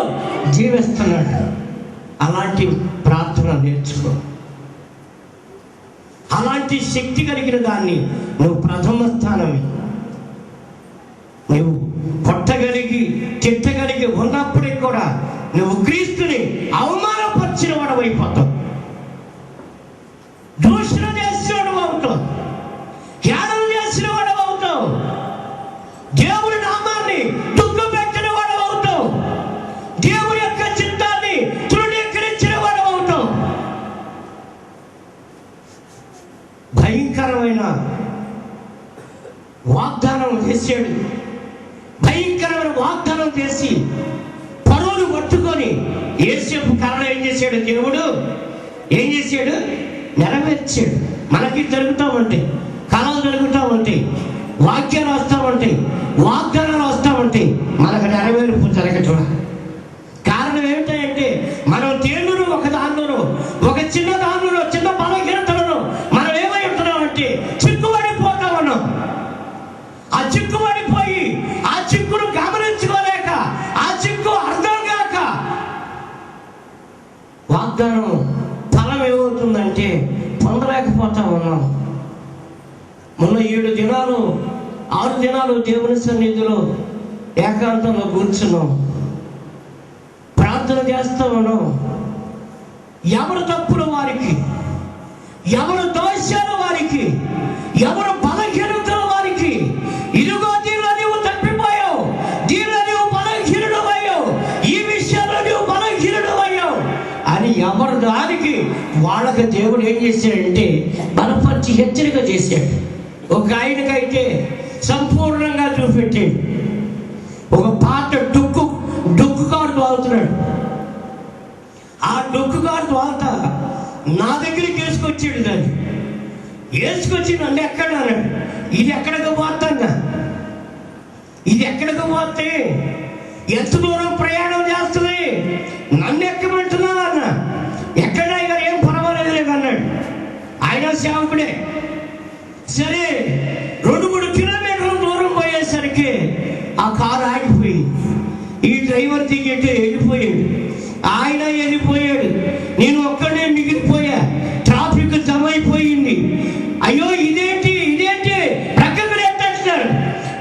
జీవిస్తున్నాడు. అలాంటి ప్రార్థన నేర్చుకో. అలాంటి శక్తి కలిగిన దాన్ని నువ్వు ప్రథమ స్థానమే. నువ్వు కొట్టగలిగి తిట్టగలిగి ఉన్నప్పటికీ కూడా నువ్వు క్రీస్తుని అవమానపరిచిన వాడు అయిపోతావు, దూషణ చేసిన వాడు అవుతావు, ధ్యానం చేసిన వాడు అవుతావు, దేవుని నామాన్ని దుఃఖపెట్టిన వాడు అవుతావు, దేవుని యొక్క చిత్తాన్ని తృణీకరించిన వాడు అవుతావు. భయంకరమైన వాగ్దానం చేశాడు. భయంకరమైన వాగ్దానం చేసి పరువును పట్టుకొని యేసేపు కర్ర ఏం చేశాడు? దేవుడు ఏం చేశాడు? నెరవేర్చాడు. మనకి జరుగుతూ ఉంటాయి, కళలు జరుగుతూ ఉంటాయి, వాక్యాలు వస్తూ ఉంటాయి, వాగ్దానాలు వస్తూ ఉంటాయి, మనకు నెరవేర్పు జరగటం. కారణం ఏమిటంటే మనం తేలును ఒక దానిలోనూ, ఒక చిన్న దానిలో, చిన్న బలహీనతలను మనం ఏమై ఉంటున్నామంటే చిక్కుబడిపోతా ఉన్నాం. ఆ చిక్కుబడిపోయి ఆ చిక్కును గమనించుకోలేక, ఆ చిక్కు అర్థం కాక వాగ్దానం ఫలం ఏమవుతుందంటే పొందలేకపోతా ఉన్నాం. మొన్న 7 దినాలు 6 దినాలు దేవుని సన్నిధిలో ఏకాంతంలో కూర్చున్నాం, ప్రార్థన చేస్తా ఉన్నాం. ఎవరు తప్పులు వారికి, ఎవరు దోషాలు వారికి, ఎవరు బలహీనతలు వారికి, ఇదిగో దీనిలో నీవు తప్పిపోయావు, దీనిలో నీవు బలహీనుడు అయ్యావు, ఈ విషయంలో నీవు బలహీనుడు అయ్యావు అని ఎవరు దానికి వాళ్ళకి దేవుడు ఏం చేశాడంటే బలపరిచి హెచ్చరిక చేశాడు. ఒక ఆయనకైతే సంపూర్ణంగా చూపెట్టాడు. ఒక పాట డొక్కు కారు తోలుతున్నాడు. ఆ డొక్కు కారు తోలుతా నా దగ్గరికి వేసుకొచ్చాడు. దాన్ని వేసుకొచ్చి నన్ను ఎక్కడ అన్నాడు. ఇది ఎక్కడికి పోతాన్నా, ఇది ఎక్కడికి పోతే ఎంత దూరం ప్రయాణం చేస్తుంది, నన్ను ఎక్కమంటున్నా అన్న. ఎక్కడ గారు ఏం పర్వాలేదు లేదు అన్నాడు. ఆయన సేవకుడే. సరే 2-3 కిలోమీటర్ల దూరం పోయేసరికి ఆ కారు ఆగిపోయి ఈ డ్రైవర్ దిగేట్టు వెళ్ళిపోయాడు. ఆయన వెళ్ళిపోయాడు, నేను ఒక్కడే మిగిలిపోయా. ట్రాఫిక్ జమ అయిపోయింది. అయ్యో ఇదేంటి ప్రక్కకు నెట్టేస్తున్నారు,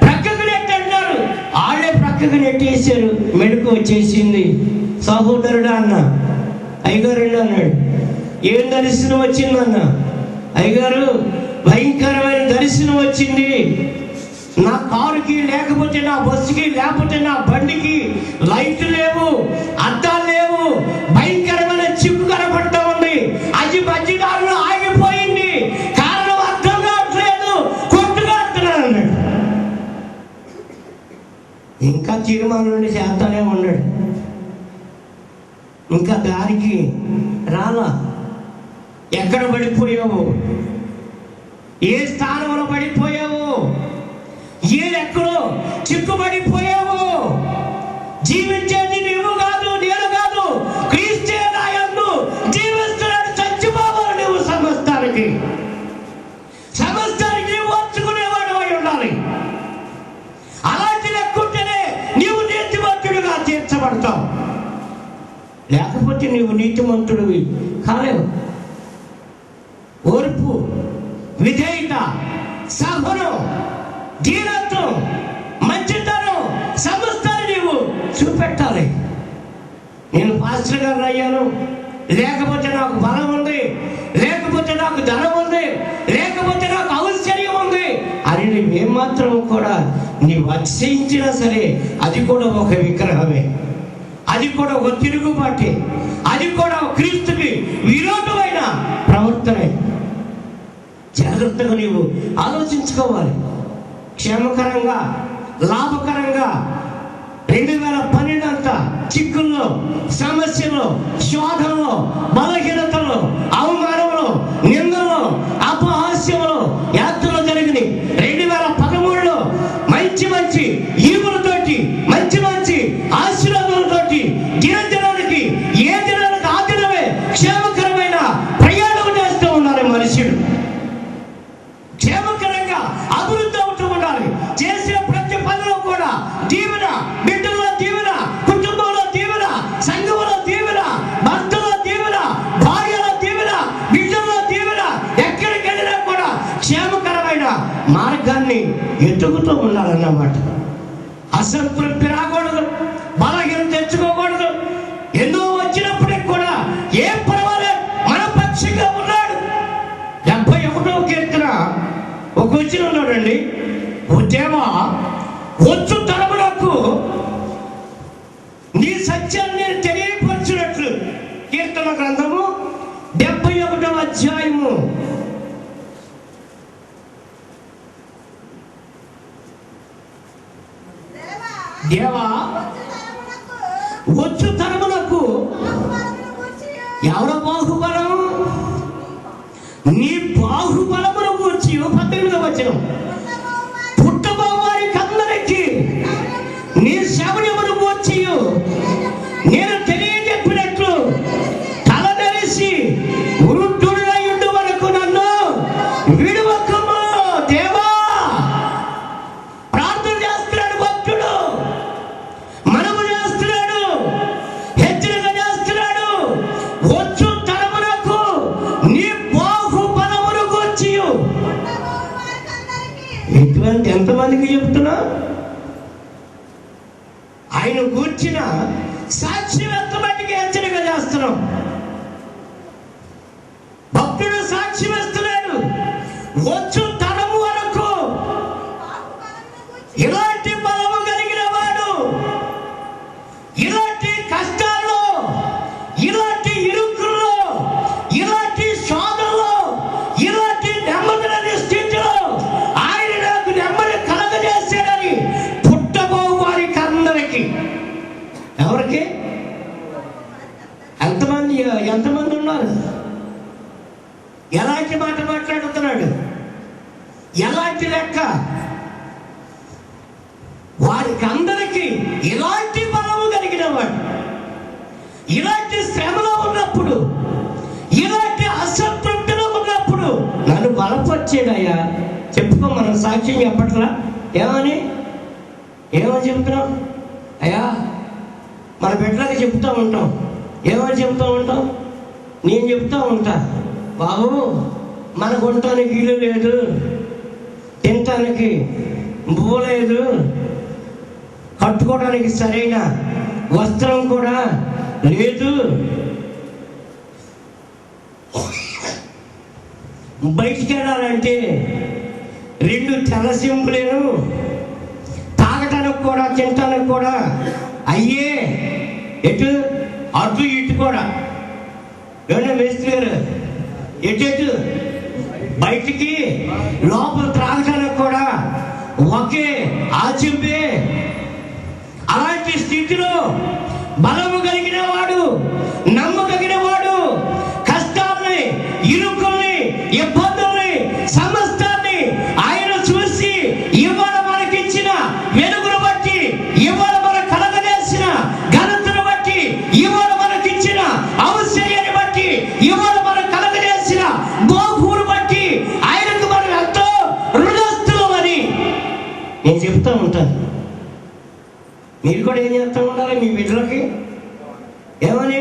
ప్రక్కకు నెట్టేస్తున్నారు. వాళ్ళే ప్రక్కకు నెట్టేశారు. మెడుకు వచ్చేసింది. సహోదరుడా అన్న. అయ్యగారు అన్నాడు, ఏం దర్శనం వచ్చిందన్న? అయ్యగారు భయంకరమైన దర్శనం వచ్చింది. నా కారుకి లేకపోతే, నా బస్సుకి లేకపోతే, నా బండికి లైట్లు లేవు, అద్దాలు లేవు, భయంకరమైన చిక్కు కనపడతా ఉంది. అది మధ్యదారులు ఆగిపోయింది. కారణం అర్థం కావట్లేదు, కొట్టుకాడుతున్నాను అన్నాడు. ఇంకా తీర్మానం నుండి చేస్తానే ఉన్నాడు. ఇంకా దారికి రాలా. ఎక్కడ పడిపోయావు? ఏ స్థానంలో పడిపోయావు? ఎక్కడో చిక్కుబడిపోయావు. జీవించేది నువ్వు కాదు, నేను కాదు, క్రీస్తే నా యందు జీవిస్తున్నాడు. చచ్చిపోవాలి నువ్వు సమస్తానికి ఓర్చుకునేవాడు అయి ఉండాలి. అలాంటి లెక్కుంటేనే నీవు నీతిమంతుడుగా తీర్చబడతావు. లేకపోతే నీవు నీతిమంతుడివి కాలేవు. ఓర్పు, విధేయత, సహనం, దీనత్వం, మంచితనం, సమస్తాన్ని నీవు చూపెట్టాలి. నేను పాస్టర్ గారు అయ్యాను, లేకపోతే నాకు బలం ఉంది, లేకపోతే నాకు ధనం ఉంది, లేకపోతే నాకు ఔశ్వర్యం ఉంది అని నువ్వేమాత్రం కూడా నీవు అతిశయించినా సరే అది కూడా ఒక విగ్రహమే, అది కూడా ఒక తిరుగుబాటే, అది కూడా క్రీస్తుకి విరోధమైన ప్రవర్తనే. జాగ్రత్తగా నీవు ఆలోచించుకోవాలి. క్షేమకరంగా, లాభకరంగా 2012 అంతా చిక్కుల్లో, సమస్యలో, శోధనలో, బలహీనతలో, అవమానంలో, నింద మార్గాన్ని ఎత్తుకుతూ ఉండాలన్నమాట. అసంతృప్తి రాకూడదు, బలహీనం తెచ్చుకోకూడదు. ఎన్నో వచ్చినప్పటికి కూడా ఏం పర్వాలేదు, మన పక్షంగా ఉన్నాడు. 71వ కీర్తన ఒక వచ్చిన ఉన్నాడండి. ఓ దేవా, వచ్చు తరములకు నీ సత్యాన్ని నేను తెలియపరచినట్లు. కీర్తన గ్రంథము 71వ అధ్యాయము 'దేవా వచ్చు తరములకు ఎవర బాహుబలం, నీ బాహుబలమును గూర్చి 18వ వచనం, పుట్టబో వారికి అందరికీ నీ శౌర్యమును గూర్చి నేను తెలియజెప్పినట్లు తలనరిసి వృద్ధుడయుండు వరకు నన్ను విడువకము. దేవా, ప్రార్థన చేస్తున్నాడు భక్తుడు, మనము చేస్తున్నాడు, హెచ్చరిక చేస్తున్నాడు. వచ్చు తరమునకు నీ బాహుబలమును గూర్చి. ఇటువంటి ఎంతమందికి చెప్తున్నా? ఆయన కూర్చిన సాక్ష్యం ఎంతమందికి హెచ్చరిక చేస్తున్నాం? భక్తుడు సాక్ష్యం ఇస్తున్నాడు. వచ్చు తరము వరకు ఇలాంటి బలము కలిగిన వాడు, ఇలాంటి కష్టాల్లో, ఇలాంటి ఇరుకుల్లో, ఇలాంటి శోధనలో, ఇలాంటి నెమ్మది స్థితిలో ఆయన నాకు నెమ్మది కలగజేశాడని పుట్టబో వారికి అందరికీ. ఎవరికి? ఎంతమంది ఉన్నారు? ఎలాంటి మాట మాట్లాడుతున్నాడు? ఎలాంటి లెక్క? వారికి అందరికీ ఇలాంటి బలము కలిగిన వాడు, ఇలాంటి శ్రమలో ఉన్నప్పుడు, ఇలాంటి అసంతృప్తిలో ఉన్నప్పుడు నన్ను బలపరిచాడయ్యా. చెప్పుకో, మనం సాక్ష్యం చెప్పట్లా? ఏమని చెప్తున్నాం? అయ్యా, మన బిడ్డలకు చెప్తూ ఉంటాం. ఏమని చెప్తూ ఉంటాం? నేను చెప్తూ ఉంటా, బాబు మనకు ఉండటానికి ఇల్లు లేదు, తినటానికి బువ్వ లేదు, కట్టుకోవడానికి సరైన వస్త్రం కూడా లేదు, బయటికి వెళ్ళాలంటే 2 తెల్ల సింపులేను, తాగటానికి కూడా తినటానికి కూడా అయ్యే, ఎటు అటు ఇటు కూడా. ఏమన్నా మేస్త్రి గారు, ఎటు బయటికి లోపల త్రాగటానికి కూడా ఒకే ఆచింపే. అలాంటి స్థితిలో బలము కలిగిన వాడు, నమ్మకగిన వాడు, కష్టాన్ని, ఇరుకుల్ని, ఇబ్బందుల్ని, సమస్తాన్ని ఆయన చూసి ఇవాళ మనకిచ్చిన వెలుగును బట్టి, ఇవాళ మన కలగజేసిన ఘనతను బట్టి, ఇవాళ మనకిచ్చిన ఔషర్యాన్ని బట్టి, ఇవాళ మన కలగజేసిన గోపూరు బట్టి ఆయనకు మనం ఎంతో రుణస్తులమని నేను చెప్తూ ఉంటాను. మీరు కూడా ఏం చేస్తూ ఉండాలి మీ బిడ్డలకి? ఏమని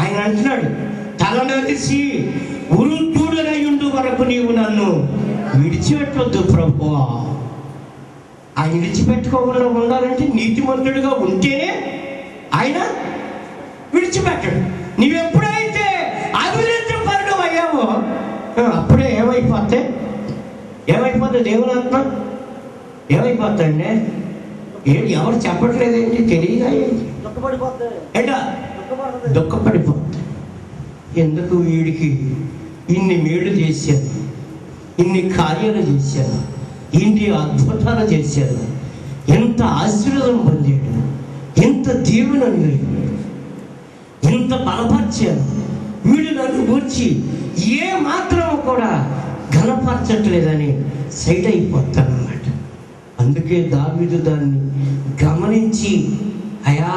ఆయన అంటున్నాడు, తలనరిసి వృద్ధుడనయుండు వరకు నీవు నన్ను విడిచిపెట్టవద్దు ప్రభువా. ఆయన విడిచిపెట్టుకోకుండా ఉండాలంటే నీతిమంతుడిగా ఉంటేనే ఆయన విడిచిపెట్టడు. నీవెప్పుడైతే అవినీతి పరుడు అయ్యావో అప్పుడే ఏమైపోతే దేవుని ఆత్మ ఏమైపోతాడండి? ఎవరు చెప్పట్లేదేంటి? తెలియదా ఏంటి? దుఃఖపడిపోతుంది. ఎందుకు వీడికి ఇన్ని మేలు చేశాను, ఇన్ని కార్యాలు చేశాను, ఇన్ని అద్భుతాలు చేశాను, ఎంత ఆశీర్వాదం పొందాడు, ఎంత దీవెనలు, ఎంత బలపరిచాను, వీడు నన్ను గూర్చి ఏ మాత్రం కూడా ఘనపరచట్లేదని సైడ్ అయిపోతానన్నమాట. అందుకే దావీదు దాన్ని గమనించి, అయా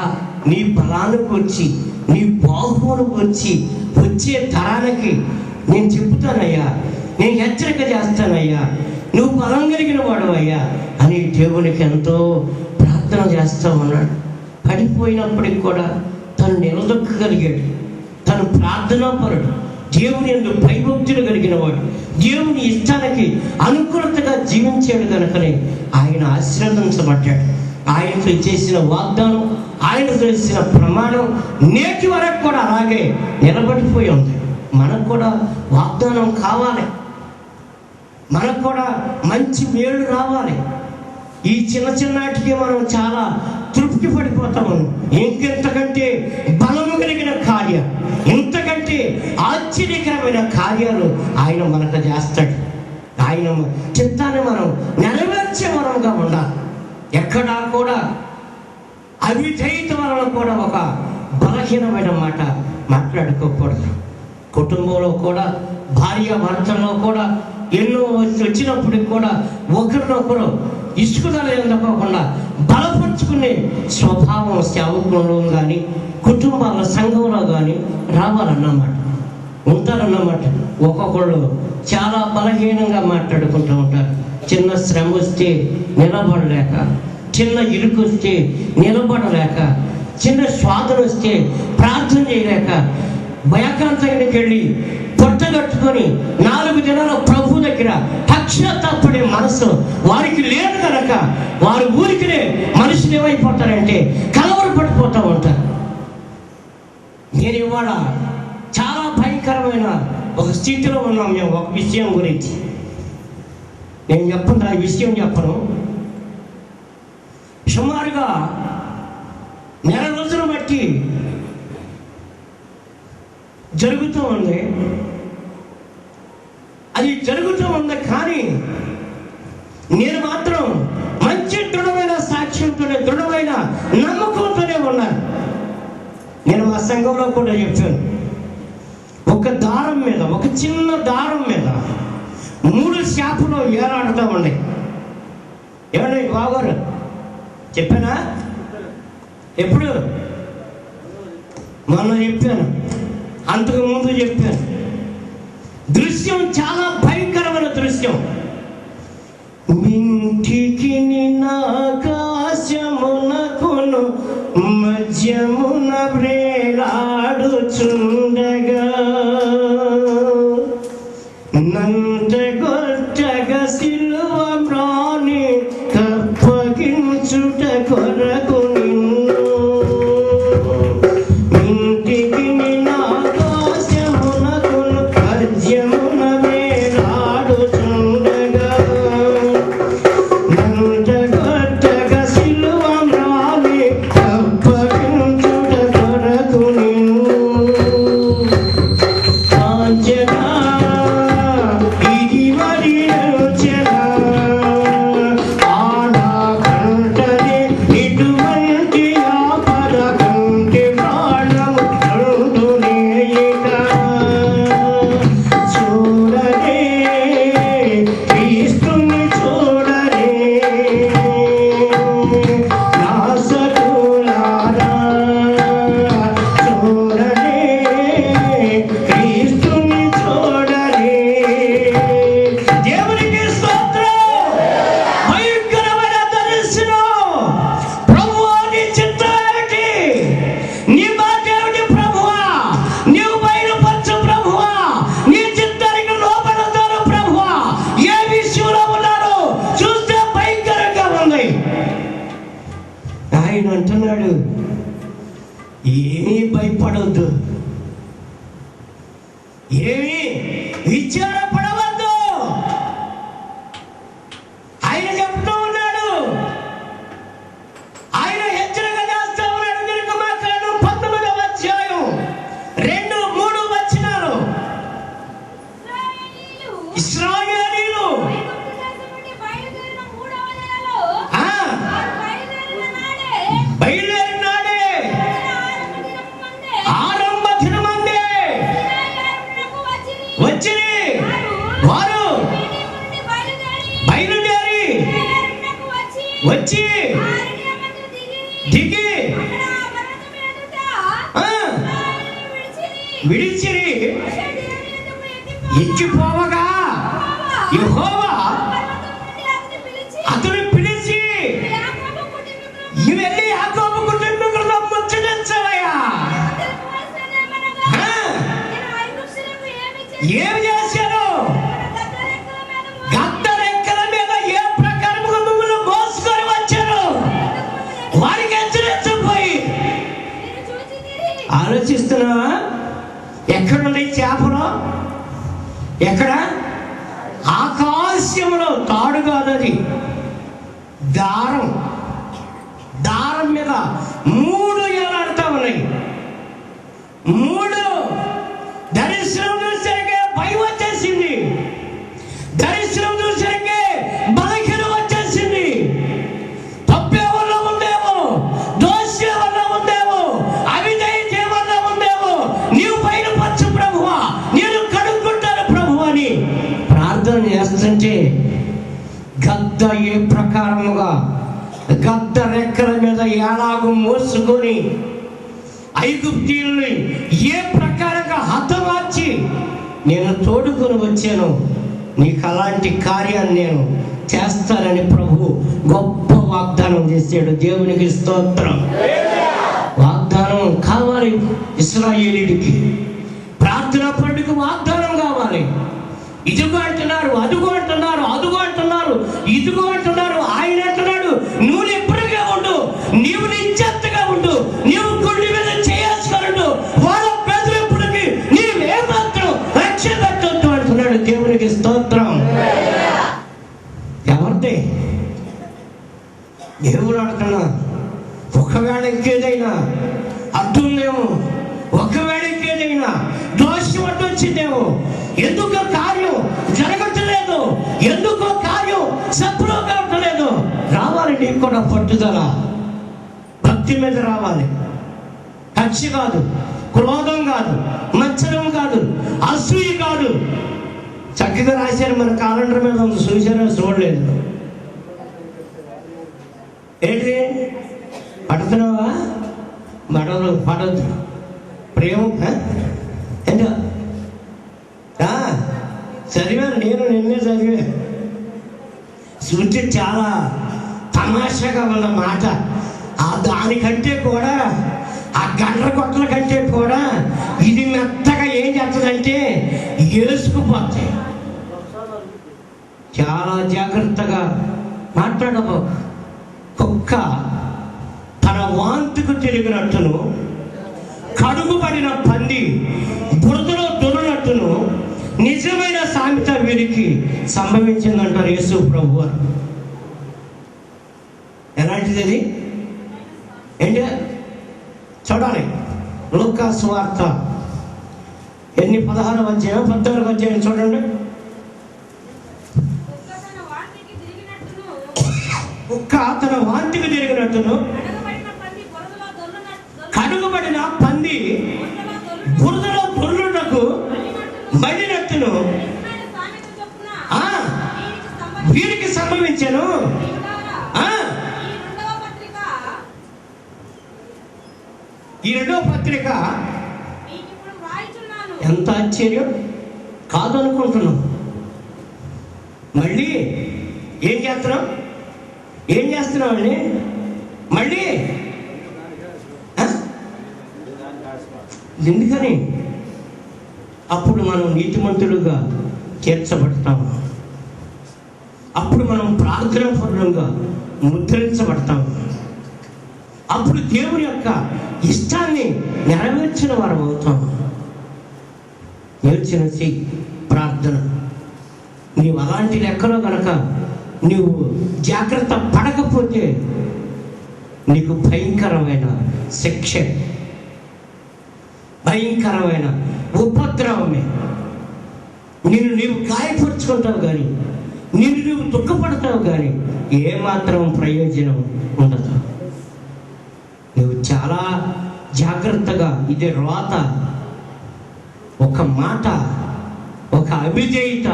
నీ బలాన్ని వచ్చి, నీ బాహువును వచ్చి వచ్చే తరానికి నేను చెప్తానయ్యా, నేను హెచ్చరిక చేస్తానయ్యా, నువ్వు బలం కలిగిన వాడు అయ్యా అని దేవునికి ఎంతో ప్రార్థన చేస్తూ ఉన్నాడు. పడిపోయినప్పటికి కూడా తను నిలదొక్కగలిగాడు. తను ప్రార్థనాపరుడు, దేవుని యందు భయభక్తులు కలిగిన వాడు, దేవుని ఇష్టానికి అనుకూలతగా జీవించాడు కనుకనే ఆయన ఆశీర్వదించబడ్డాడు. ఆయనతో చేసిన వాగ్దానం, ఆయన చేసిన ప్రమాణం నేటి వరకు కూడా అలాగే నిలబడిపోయి ఉంది. మనకు కూడా వాగ్దానం కావాలి, మనకు కూడా మంచి మేలు రావాలి. ఈ చిన్న చిన్నాటికి మనం చాలా తృప్తి పడిపోతాము. ఇంకెంతకంటే బలము కలిగిన కార్యం, ఇంతకంటే ఆశ్చర్యకరమైన కార్యాలు ఆయన మనకు చేస్తాడు. ఆయన చిత్తాన్ని మనం నెరవేర్చే వరంగా ఉండాలి. ఎక్కడా కూడా అవిధేయత వలన కూడా ఒక బలహీనమైన మాట మాట్లాడుకోకూడదు. కుటుంబంలో కూడా భార్య భర్తల్లో కూడా ఎన్నో వచ్చినప్పటికి కూడా ఒకరినొకరు ఇసుకుదల ఎందుకోకుండా బలపరుచుకునే స్వభావం సేవకులలో కానీ కుటుంబాల సంఘంలో కానీ రావాలన్నమాట, ఉంటారన్నమాట. ఒక్కొక్కళ్ళు చాలా బలహీనంగా మాట్లాడుకుంటూ ఉంటారు. చిన్న శ్రమ వస్తే నిలబడలేక, చిన్న ఇరుకు వస్తే నిలబడలేక, చిన్న స్వాదన వస్తే ప్రార్థన చేయలేక, భయకాంతానికి వెళ్ళి పొట్టగట్టుకొని 4 దినాల ప్రభు దగ్గర పశ్చాత్తాపడే మనసు వారికి లేదు కనుక వారు ఊరికినే మనుషులు ఏమైపోతారంటే కలవరపడిపోతూ ఉంటారు. నేను ఇవాళ చాలా భయంకరమైన ఒక స్థితిలో ఉన్నాం. మేము ఒక విషయం గురించి నేను చెప్పను, ఆ విషయం చెప్పను. సుమారుగా 1 రోజులు బట్టి జరుగుతూ ఉంది. అది జరుగుతూ ఉంది, కానీ నేను మాత్రం మంచి దృఢమైన సాక్ష్యంతోనే, దృఢమైన నమ్మకంతోనే ఉన్నాను. నేను మా సంఘంలో కూడా చెప్పాను, ఒక దారం మీద, ఒక చిన్న దారం మీద 3 చేపలు ఏలాడుతూ ఉన్నాయి. ఏమండి బావగారు, చెప్పానా? ఎప్పుడు? మొన్న చెప్పాను, అంతకు ముందు చెప్పాను. దృశ్యం చాలా భయంకరమైన దృశ్యం. ఇంటికి ఆకాశమునకును మధ్యమున వ్రేలాడుచుండగా నందగొట్టగా సిలువ మ్రాని కప్పగించుట కొరకు అంటున్నాడు, ఏమీ భయపడవద్దు, ఏమీ విచారపడవద్దు. ఆయన చెప్తూ ఉన్నాడు, ఆయన హెచ్చరిక చేస్తూ ఉన్నాడు. నిర్గమకాండం 19వ అధ్యాయం 2-3 వచనాలు. ఇశ్రాయేలీయులు బయలుదేరినాడే ఆరంభ దినమందే వచ్చి వారు బయలుదేరి వచ్చి దిగి విడిచిరి. ఎక్కిపోవగా యెహోవా అతను పిలిచి, వెళ్ళి యాకోబు కుటుంబీకులతో ముచ్చటించవయ్యా, ఏమి చేశాను? గద్ద రెక్కల మీద ఏ ప్రకారముగా మిమ్మల్ని మోసుకొని వచ్చాను వారికి హెచ్చరించకపోయి. ఆలోచిస్తున్నావా? ఎక్కడుంది చేపలు? ఎక్కడ? ఆకాశంలో. తాడు కాదది, దారం. దారం మీద 3 ఎలాడుతా ఉన్నాయి. 3 దర్శనం చూసరికే భయం వచ్చేసింది. దర్శనం చూసరికే బలహీనం వచ్చేసింది. తప్పే వల్ల ఉందేమో, దోషే వల్ల ఉందేమో, అవిధేయత వల్ల ఉందేమో. నీవు బయలుపరచు ప్రభువా, నేను కడుక్కుంటాను ప్రభు అని ప్రార్థన చేస్తుంటే గద్ద ఏ ప్రకారముగా గద్ద రెక్కల మీద ఎలాగూ మోసుకొని ఐగుప్తీయుల్ని ఏ ప్రకారంగా హతమార్చి నేను తోడుకొని వచ్చాను, నీకు అలాంటి కార్యాన్ని నేను చేస్తానని ప్రభు గొప్ప వాగ్దానం చేశాడు. దేవునికి స్తోత్రం. వాగ్దానం కావాలి ఇశ్రాయేలీయుడికి. ప్రార్థన పండుగ వాగ్దానం కావాలి. ఇదిగో అంటున్నారు, అదుగో అంటున్నారు, అదుగో అంటున్నారు, ఇదిగో అంటున్నారు. ఆయన అంటున్నాడు, నువ్వు ఎప్పుడుగా ఉండు, నీవు నిశ్చత్తగా ఉండు, నీవు గుండె మీద చేసుకున్నాడు, వాళ్ళ పెదవిప్పటికి నీవేమాత్రం రక్షణ పెట్టొద్దు అంటున్నాడు. దేవునికి స్తోత్రం. ఎవరిది? దేవుడు అంటున్నా. ఒకవేళ ఇంకేదైనా అడ్డుందేమో, ఒకవేళ ఇంకేదైనా దోషం అడ్డు వచ్చిందేమో, ఎందుకో కార్యం జరగట్లేదు, ఎందుకో కార్యం సఫలం కావట్లేదు. రావాలి నీకు కూడా పట్టుదల, భక్తి మీద రావాలి. కక్ష కాదు, క్రోధం కాదు, మత్సరం కాదు, అసూయ కాదు. చక్కగా రాశారు, మన క్యాలెండర్ మీద ఉంది, చూసారా? చూడలేదు. ఏంటి పడుతున్నావా? పడద్దు. ప్రేమ ఏంటో చదివాను, నేను నిన్నే చదివాను. చూస్తే చాలా తమాషాగా ఉన్న మాట. దానికంటే కూడా, ఆ గండ్ర కొట్టల కంటే కూడా ఇది మెత్తగా ఏం చేస్తుందంటే ఏసుకుపోతాయి. చాలా జాగ్రత్తగా మాట్లాడబో. కుక్క తన వాంతికు తిరిగినట్టును, కడుగుబడిన పంది బురదలో దొరినట్టును నిజమైన సామెత వీరికి సంభవించిందంటారు యేసు ప్రభు. ఎలాంటిది అది? ఏంటి చూడాలి. లూకా సువార్త 16వ అధ్యాయం 14వ అధ్యాయం చూడండి. కుక్క తన వాంతికి తిరిగినట్టును, కడుగుబడిన పంది బురదలో దొర్లుటకు బడినట్టును వీరికి సంభవించాను. ఈ 2వ పత్రిక ఎంత ఆశ్చర్యం కాదనుకుంటున్నాం. మళ్ళీ ఏం చేస్తున్నాం అండి? మళ్ళీ ఎందుకని? అప్పుడు మనం నీతిమంతులుగా చేర్చబడతాము. అప్పుడు మనం ప్రార్థనా పరులుగా ముద్రించబడతాము. అప్పుడు దేవుని యొక్క ఇష్టాన్ని నెరవేర్చిన వారు అవుతాం. నేర్చిన ప్రార్థన. నీవు అలాంటి లెక్కలో కనుక నీవు జాగ్రత్త పడకపోతే నీకు భయంకరమైన శిక్ష, భయంకరమైన ఉపద్రవమే. నీవు గాయపరుచుకుంటావు కానీ, నీవు దుఃఖపడతావు కానీ ఏమాత్రం ప్రయోజనం ఉండదు. నువ్వు చాలా జాగ్రత్తగా, ఇది రోత, ఒక మాట, ఒక అవిధేయత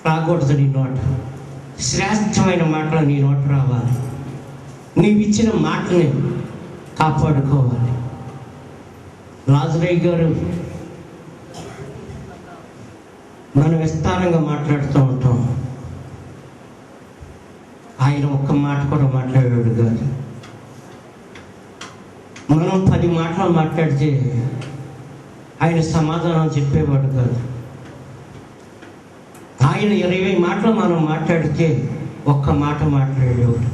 రాకూడదు నీ నోట. శ్రేష్టమైన మాటలు నీ నోట రావాలి. నీవిచ్చిన మాటని కాపాడుకోవాలి. రాజురయ్య గారు మనం విస్తారంగా మాట్లాడుతూ ఉంటాం. ఆయన ఒక్క మాట కూడా మాట్లాడాడు కాదు. మనం 10 మాటలు మాట్లాడితే ఆయన సమాధానం చెప్పేవాడు కాదు. ఆయన 20 మాటలు మనం మాట్లాడితే ఒక్క మాట మాట్లాడేవాడు.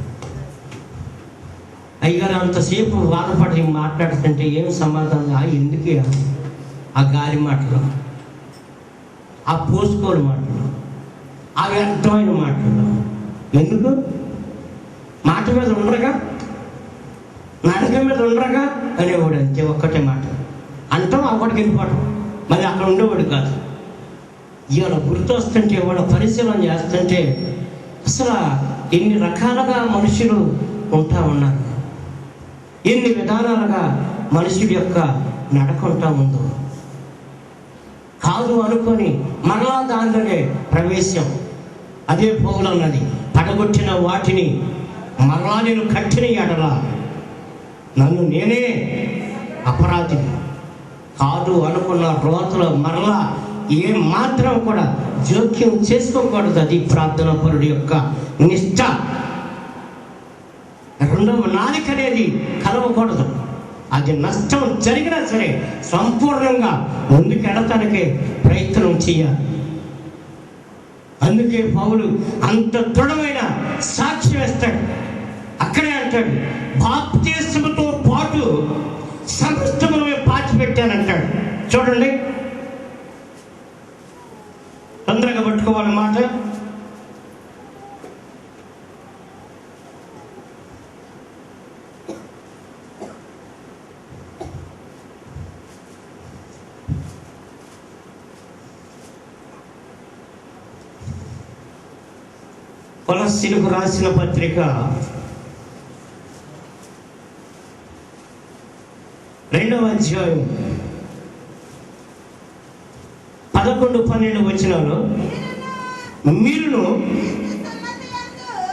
అయ్యగారు అంతసేపు బాధపడి మాట్లాడుతుంటే ఏం సమాధానం? ఎందుకు ఆ గాలి మాటలు, ఆ పోసుకోలు మాటలు, ఆ వ్యర్థమైన మాటలు ఎందుకు? మాట మీద ఉండరుగా, నడక మీద ఉండరుగా అనేవాడు. అంతే, ఒక్కటే మాట అంటాం, అక్కడికి వెళ్ళిపోవడం, మళ్ళీ అక్కడ ఉండేవాడు కాదు. ఇవాళ గుర్తు వస్తుంటే, ఇవాళ పరిశీలన చేస్తుంటే అసలు ఎన్ని రకాలుగా మనుషులు ఉంటా ఉన్నారు, ఎన్ని విధానాలుగా మనుషుడి యొక్క నడక ఉంటా ఉందో. కాదు అనుకొని మరలా దాంట్లోనే ప్రవేశం. అదే పౌలన్నది, పడగొట్టిన వాటిని మరలా నేను కట్టిన ఎడల నన్ను నేనే అపరాధిని. కాదు అనుకున్న రోతలో మరలా ఏ మాత్రం కూడా జోక్యం చేసుకోకూడదు. అది ప్రార్థనా పరుడి యొక్క నిష్ట. రెండవ నాలిక అనేది కలవకూడదు. అది నష్టం జరిగినా సరే సంపూర్ణంగా ముందుకెడతానికే ప్రయత్నం చేయాలి. అందుకే పౌలు అంత దృఢమైన సాక్ష్యం వేస్తాడు. అక్కడే అంటాడు, బాప్తిస్మముతో పాటు సమస్తమును పాతిపెట్టానంటాడు. చూడండి, తొందరగా పట్టుకోవాలన్నమాట. కొలస్సీలకు రాసిన పత్రిక 2వ అధ్యాయం 11-12 వచనాలు, మీరును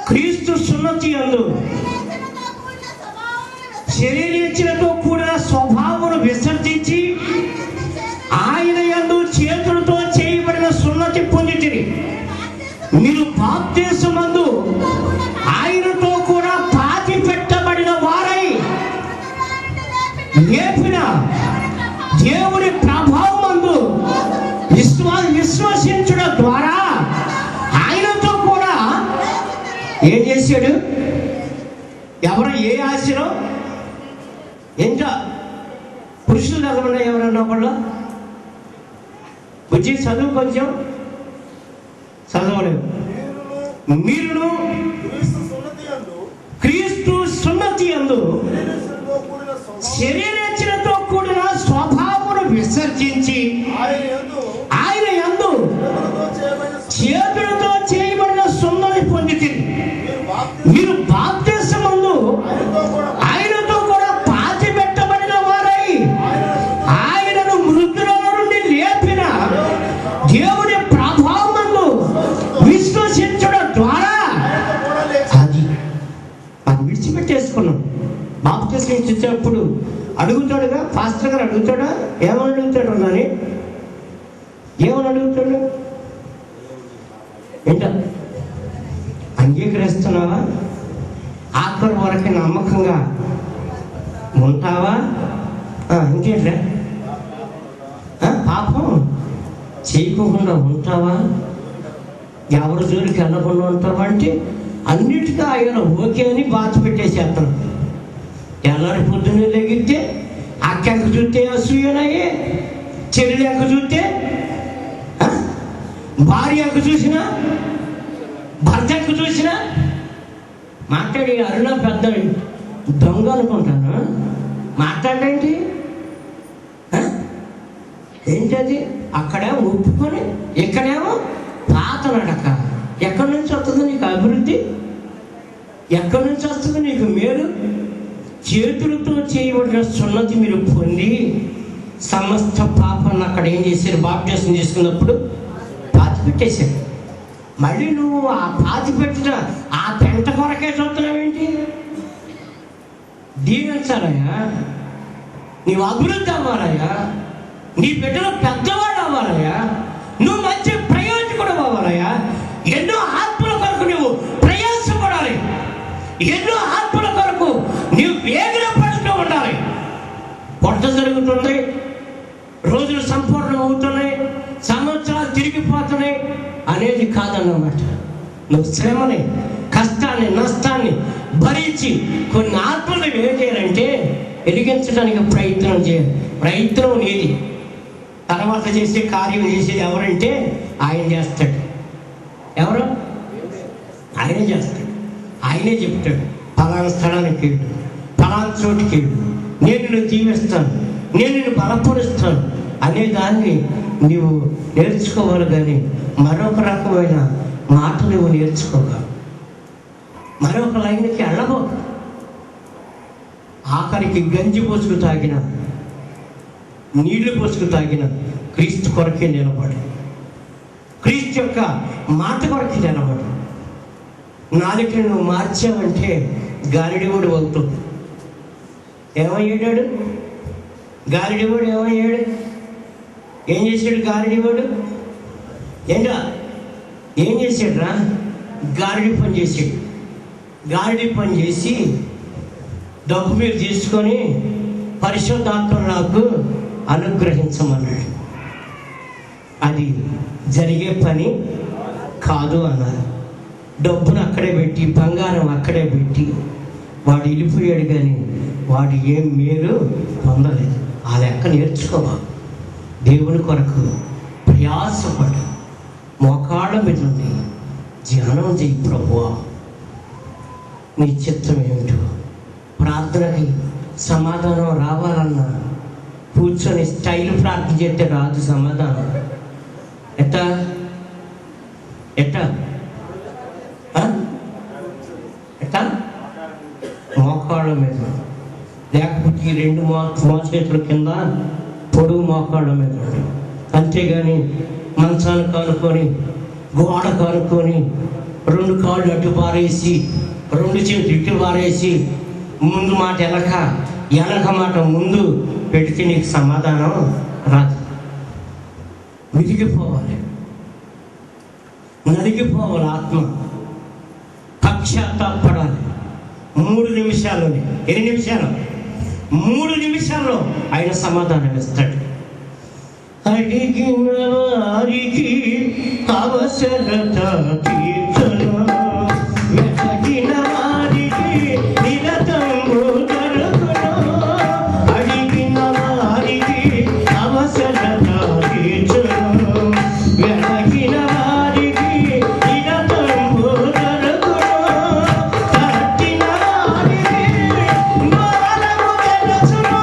క్రీస్తు సున్నతి యందు శరీరేచ్ఛలతో కూడిన స్వభావమును విసర్జించి ఆయన యందు చేతులతో చేయబడిన సున్నతి పొందితిరి. మీరు బాప్తిస్మమందు ఆయనతో కూడా పాతి పెట్టబడిన వారై లేపిన దేవుని ప్రభావమందు విశ్వసించడం ద్వారా ఆయనతో కూడా ఏం చేశాడు? ఎవరు ఏ ఆశలో ఇంకా పురుషులు చదవడం ఎవరన్నా ఒకళ్ళు వచ్చి చదువు కొంచెం చదవలేము. మీరును క్రీస్తు సున్నతి యందు శరీరేచ్ఛలతో కూడిన స్వభావమును విసర్జించి ఆయన యందు చేతులతో చేయబడిన సున్నతి పొందితిరి. మీరు బాప్తిస్మమందు ఆయనతో కూడా పాతి పెట్టబడిన వారై ఆయనను మృతుల నుండి లేపిన దేవుని ప్రభావమందు విశ్వసించడం ద్వారా అది విడిచిపెట్టేసుకున్నాం. బాప్తిస్మం ఇచ్చేటప్పుడు అడుగుతాడుగా, పాస్టర్ గారు అడుగుతాడా? ఏమని అడుగుతాడు? అని ఏమని అడుగుతాడు? ఏంట అంగీకరిస్తున్నావా? ఆఖరి వరకు నమ్మకంగా ఉంటావా? ఇంకేంట్రా పాపం చేయకుండా ఉంటావా? ఎవరి జోలికి వెళ్ళకుండా ఉంటావా అంటే అన్నిటికీ ఆయన ఓకే అని బాధ పెట్టేసేస్తాను. ఎల్లరి పొద్దున్నే లెగితే అక్కెంక చూస్తే అసూయనయ్యే, చెల్లి ఎంక చూస్తే, భార్య ఎంక చూసినా, భర్త ఎంక చూసినా మాట్లాడి అరుణ పెద్ద దొంగ అనుకుంటాను. మాట్లాడేంటి ఏంటది? అక్కడేమో ఒప్పుకొని ఇక్కడేమో పాత నడక. ఎక్కడి నుంచి వస్తుంది నీకు అభివృద్ధి? ఎక్కడి నుంచి వస్తుంది నీకు మేలు? చేతులతో చేయబడిన సున్నతి మీరు పొంది సమస్త పాపాన్ని అక్కడ ఏం చేశారు? బాప్తిస్మం చేసుకున్నప్పుడు పాతి పెట్టేశారు. మళ్ళీ నువ్వు ఆ పాతి పెట్టిన ఆ పెంట కొరకే చూస్తున్నావేంటి? దీవించాలయ్యా, నీవు అభివృద్ధి అవ్వాలయ్యా, నీ బిడ్డలు పెద్దవాడు అవ్వాలయ్యా, నువ్వు మంచి ప్రయోజకుడు అవ్వాలయ్యా. ఎన్నో ఆత్మల కొరకు నువ్వు ప్రయాసపడాలి, ఎన్నో ఆత్మల కొరకు నువ్వు వేగిన పడుతూ ఉండాలి. పొట్ట జరుగుతుంది, రోజులు సంపూర్ణం అవుతున్నాయి, సంవత్సరాలు తిరిగిపోతున్నాయి అనేది కాదన్నమాట. నువ్వు శ్రమని, కష్టాన్ని, నష్టాన్ని భరించి కొన్ని ఆత్మలు ఏం చేయాలంటే వెలిగించడానికి ప్రయత్నం చేయాలి. ప్రయత్నం నీది. తర్వాత చేసే కార్యం చేసేది ఎవరంటే ఆయన చేస్తాడు. ఎవరు? ఆయనే చేస్తాడు. ఆయనే చెప్తాడు, ఫలానా స్థలానికి వెళ్ళు, ఫలానా చోటుకి వెళ్ళు, నేను నిన్ను దీవిస్తాను, నేను నిన్ను బలపరుస్తాను అనే దాన్ని నీవు నేర్చుకోవాలి. కానీ మరొక రకమైన మాట నువ్వు నేర్చుకోవాలి. మరొక లైన్కి వెళ్ళబో. ఆఖరికి గంజి పోసుకు తాగిన, నీళ్లు పోసుకు తాగిన క్రీస్తు కొరకే నిలబడు. క్రీస్తు యొక్క మాట కొరకే నిలబడు. నాలుకని నువ్వు మార్చావంటే గాలిడివాడు అవుతావు. ఏమయ్యాడు గాలిడివాడు? ఏమయ్యాడు? ఏం చేశాడు గాలిడివాడు? ఏంటా ఏం చేశాడురా? గాలిడి పని చేశాడు. గాలిడి పని చేసి డబ్బు మీరు తీసుకొని పరిశుద్ధాత్మ నాకు అనుగ్రహించమన్నాడు. అది జరిగే పని కాదు అన్నారు. డబ్బును అక్కడే పెట్టి, బంగారం అక్కడే పెట్టి వాడు వెళ్ళిపోయాడు. కానీ వాడు ఏం మేలు పొందలేదు. ఆ లెక్క నేర్చుకోవాలి. దేవుని కొరకు ప్రయాసపడు. మోకాళ్ళ మీద నుండి ధ్యానం చేయి. ప్రభువా, నీ చిత్తం ఏమిటో. ప్రార్థనకి సమాధానం రావాలన్నా కూర్చొని స్టైల్ ప్రార్థన చేస్తే రాదు సమాధానం. ఎట్టా ఎట్టా ఎట్టా? మోకాళ్ళ మీద, లేకపోతే ఈ రెండు మోచేతుల కింద పొడుగు మోకాళ్ళ మీద. అంతేగాని మంచాన్ని కానుకొని, గోడ కానుకొని, రెండు కాళ్ళు అటు పారేసి, రెండు చేతులు ఇటు పారేసి, ముందు మాట వెనక మాట ముందు పెడితే నీకు సమాధానం రాదు. విరిగిపోవాలి, నలిగిపోవాలి. ఆత్మ పశ్చాత్తాపడాలి. 3 నిమిషాల్లోనే. ఎన్ని నిమిషాలు? 3 నిమిషాల్లో ఆయన సమాధానం ఇస్తాడు. అడిగిన వారికి అవసరత తీర్చును, వెతకిన వారికి నిరతము దొరుకును. అడిగిన వారికి అవసరత తీర్చును, వెతకిన వారికి నిరతము దొరుకును. తట్టిన వారికి ద్వారము తెరచును,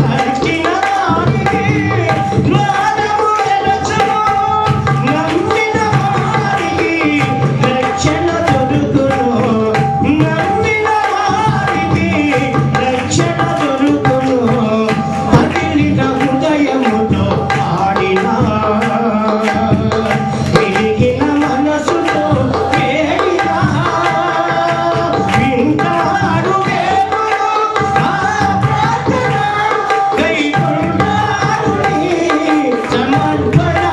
తట్టిన వారికి ద్వారము తెరచును. నమ్మిన వారికి రక్షణ దొరుకును, నమ్మిన వారికి రక్షణ దొరుకును. పగిలిన హృదయముతో పాడినా, విరిగిన మనసుతో వేడినా, వింటాడు దేవుడు ఆ ప్రార్థన, కైకొంటాడు నీ సమర్పణ.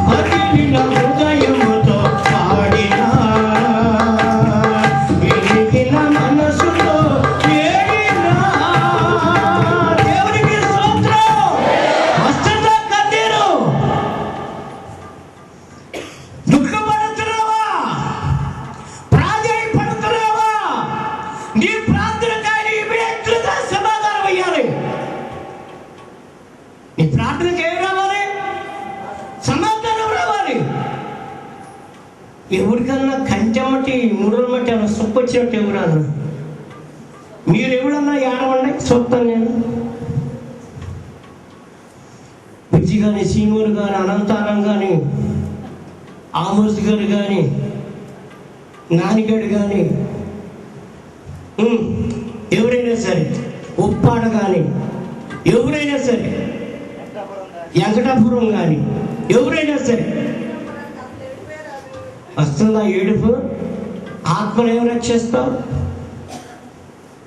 పగిలిన హృదయముతో పాడినా, విరిగిన మనసుతో వేడినా. దేవునికి స్తోత్రం. వస్తుందా కన్నీరు? దుఃఖపడుతున్నావా? ప్రాధేయపడుతున్నావా? నీ ప్రార్థనకారి ఇమ్మీడియట్గా సమాధానం అయ్యాలి. నీ ప్రార్థనకి ఏం రావాలి? సమాధానం రావాలి. ఎవరికన్నా కంచెమ్మటి ముడుల మట్టి అన్న సొప్పు వచ్చినట్టు ఎవరన్నా మీరు ఎవరన్నా ఏడవండి, చూస్తాను నేను. బుజ్జి కానీ, సీమూరు కానీ, అనంతానం కానీ, ఆమోస్ గారు కానీ, నానిగడు కానీ, ఎవరైనా సరే, ఉప్పాడ కానీ, ఎవరైనా సరే, వెంకటాపురం కానీ, ఎవరైనా సరే వస్తుందా ఏడుపు? ఆత్మను ఏం రక్షిస్తావు?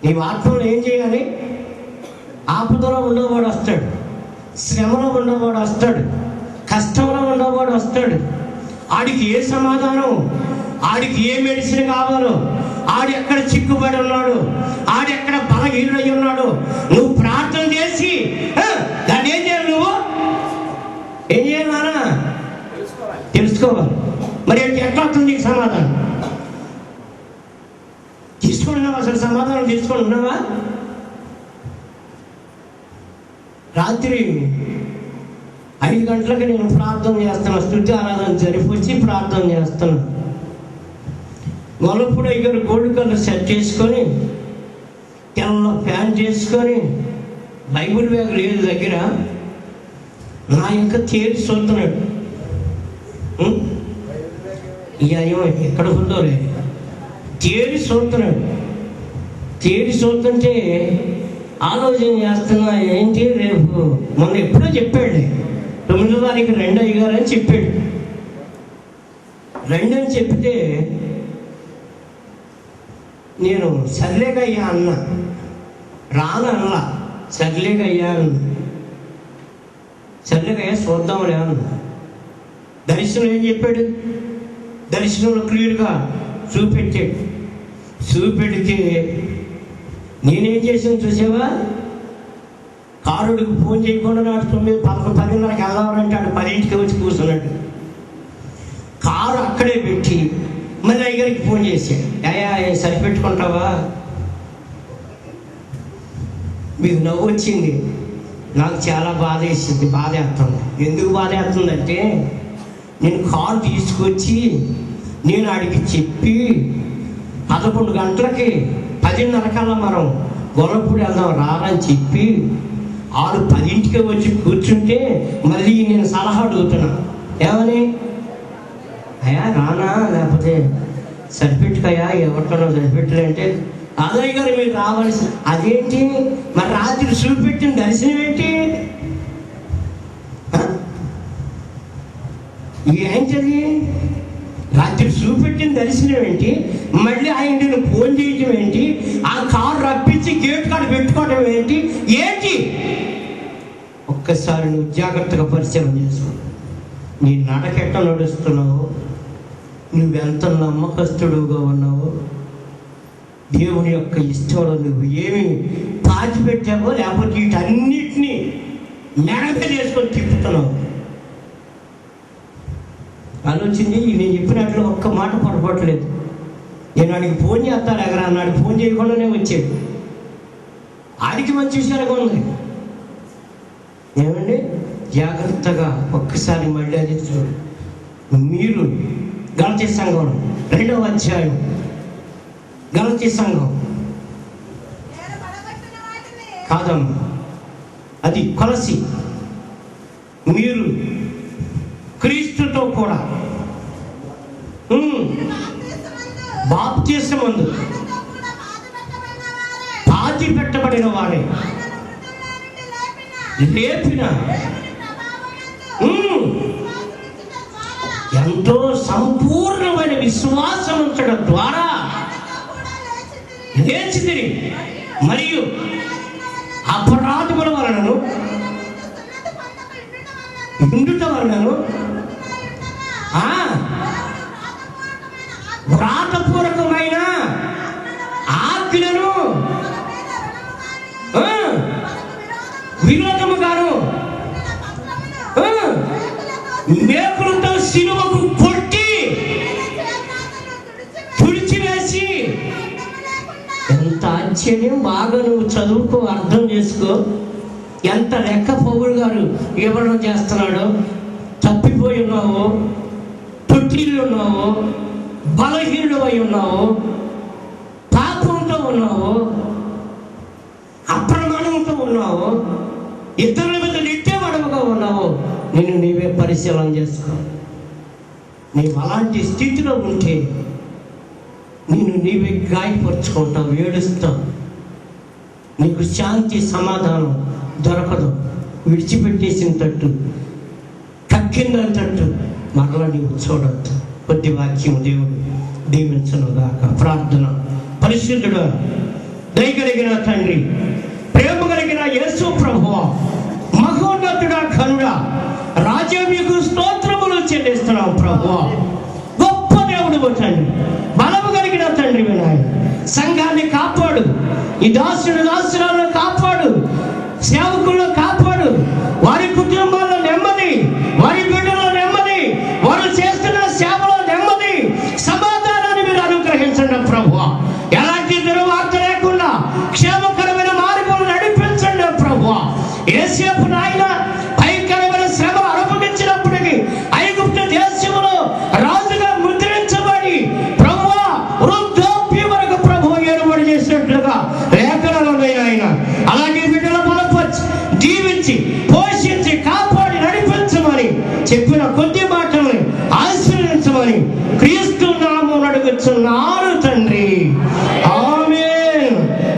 నీవు ఆత్మను ఏం చేయాలి? ఆపదలో ఉన్నవాడు వస్తాడు, శ్రమలో ఉన్నవాడు వస్తాడు, కష్టంలో ఉన్నవాడు వస్తాడు. ఆడికి ఏ సమాధానం, ఆడికి ఏ మెడిసిన్ కావాలో, ఆడు ఎక్కడ చిక్కుబడి ఉన్నాడు, ఆడు ఎక్కడ బల బలహీనుడై ఉన్నాడు. నువ్వు ప్రార్థన చేసి దాన్ని ఏం చేయాలి? నువ్వు ఏం చేయాలి నాన్న? తెలుసుకోవాలి. మరి ఎట్లా వస్తుంది నీకు సమాధానం? తీసుకుంటున్నావా? అసలు సమాధానం తీసుకొని ఉన్నావా? రాత్రి 5 గంటలకు నేను ప్రార్థన చేస్తాను. స్తుతి ఆరాధన జరిపొచ్చి ప్రార్థన చేస్తాను. గొల్లపూడి దగ్గర గోల్డ్ కలర్ సెట్ చేసుకొని, తెల్ల ఫ్యాన్ చేసుకొని, బైబిల్ బ్యాగ్ లేదు దగ్గర, నా ఇంకా తేరి చూస్తున్నాడు. ఏమో ఎక్కడ ఉందో లేదు, తేరి చూస్తున్నాడు. తేరి చూస్తుంటే ఆలోచన చేస్తున్నా, ఏంటి రేపు మొన్న ఎప్పుడో చెప్పాడు 9వ తారీఖు 2 అయ్యారు అని చెప్పాడు. 2 అని చెప్తే నేను సర్లేకయ్యా అన్న, రానల్లా, సర్లేకయ్యా అన్న. సర్లేకయ్యా చూద్దాంలే అన్న. దర్శనం ఏం చెప్పాడు? దర్శనంలో క్లియర్గా చూపెట్టాడు. చూపెడితే నేనేం చేసాను చూసావా? కారుడికి ఫోన్ చేయకుండా నాడు 9:10-10:30కి వెళ్దామంటే ఆడు 10ంటికి వచ్చి కూర్చున్నాడు. కారు అక్కడే పెట్టి మళ్ళీ అయ్యగారికి ఫోన్ చేశాడు. సరిపెట్టుకుంటావా? మీకు నవ్వు వచ్చింది, నాకు చాలా బాధ వేస్తుంది. బాధేస్తుంది. ఎందుకు బాధేస్తుందంటే, నేను కారు తీసుకొచ్చి నేను ఆడికి చెప్పి 11 గంటలకి 10:30 మనం గొల్లపూడి వెళ్దాం రారని చెప్పి 6:10కి వచ్చి కూర్చుంటే మళ్ళీ నేను సలహా అడుగుతున్నా. ఏమని? అయ్యా రానా, లేకపోతే సరిపెట్టుకయ్యా, ఎవరికన్నా సరిపెట్టలేంటే, అదయ్య గారు మీరు రావాల్సి. అదేంటి మరి రాత్రి చూపెట్టిన దర్శనం ఏంటి? ఏంటది? రాత్రి చూపెట్టిన దర్శనం ఏంటి? మళ్ళీ ఆయన నేను ఫోన్ చేయటం ఏంటి? ఆ కారు రప్పించి గేట్ కాడ పెట్టుకోవడం ఏంటి? ఒక్కసారి నువ్వు జాగ్రత్తగా పరిశీలన చేసుకో. నీ నడకెట్ట నడుస్తున్నావు, నువ్వెంత నమ్మకస్తుడుగా ఉన్నావు, దేవుని యొక్క ఇష్టంలో నువ్వు ఏమి పాతిపెట్టావో, లేకపోతే వీటన్నిటినీ మెడక చేసుకొని తిప్పుతున్నావు. ఆలోచించి నేను చెప్పినట్లు ఒక్క మాట పొరపడలేదు. నేను ఆడికి ఫోన్ చేస్తాను ఎగరా అన్నాడు, ఫోన్ చేయకుండానే వచ్చాడు. ఆడికి మంచి విషయాలుగా ఉంది. ఏమండి, జాగ్రత్తగా ఒక్కసారి మళ్ళీ అది చూడు. మీరు గలతీ సంఘం 2వ అధ్యాయం, గలతీ సంఘం కాదమ్మా, అది కొలసి. మీరు క్రీస్తుతో కూడా బాప్తిస్మమందు పాతి పెట్టబడిన వారే, లేపిన ఎంతో సంపూర్ణమైన విశ్వాసం ఉంచడం ద్వారా లేచితిరి, మరియు అపరాధముల వలనను ఇండుట వలనను వ్రాతపూర్వకమైన ఆజ్ఞను విరోధముగాను మేకులతో సిలువకు కొట్టి తుడిచివేసి. ఎంత ఆశ్చర్యం! బాగా నువ్వు చదువుకో, అర్థం చేసుకో. ఎంత లెక్క పౌలు గారు వివరణ చేస్తున్నాడో. తప్పిపోయి ఉన్నావు, తొట్టిల్లు ఉన్నావు, బలహీనుడు అయి ఉన్నావు, పాపంతో ఉన్నావు, అప్రమాణంతో ఉన్నావు, ఇతరుల మీద నిత్యమడవగా ఉన్నావు. నిన్ను నీవే పరిశీలన చేసుకో. నీవు అలాంటి స్థితిలో ఉంటే నిన్ను నీవే గాయపరుచుకుంటావు, ఏడుస్తావు. నీకు శాంతి సమాధానం దొరకదు. విడిచిపెట్టేసిన తట్టు, కక్కిందని తట్టు మరలా నీవు చూడొద్దు. కొద్ది వాక్యం దేవుడు దీవించను గాక. ప్రార్థన. పరిశుద్ధుడు, దయగలిగిన తండ్రి, ప్రేమ కలిగిన యేసు ప్రభువా, మహోన్నతుడా, ఘనుడా, రాజా, మీకు స్తోత్రములు చెల్లిస్తున్నాం ప్రభువా. గొప్ప దేవుడు తండ్రి, బలము కలిగిన తండ్రి వినాయన, సంఘాన్ని కాపాడు, ఈ దాసురాలను కాపాడు, సేవకులను కాపాడు, వారి కుటుంబాల్లో నెమ్మది, వారి బిడ్డలో నెమ్మది, వారు చేస్తున్న సేవలో నెమ్మది, సమాధానాన్ని మీరు అనుగ్రహించండి ప్రభువా. ఎలాంటి దుర్వార్త లేకుండా క్షేమకరమైన మార్గంలో నడిపించండి ప్రభువా. యేసేపు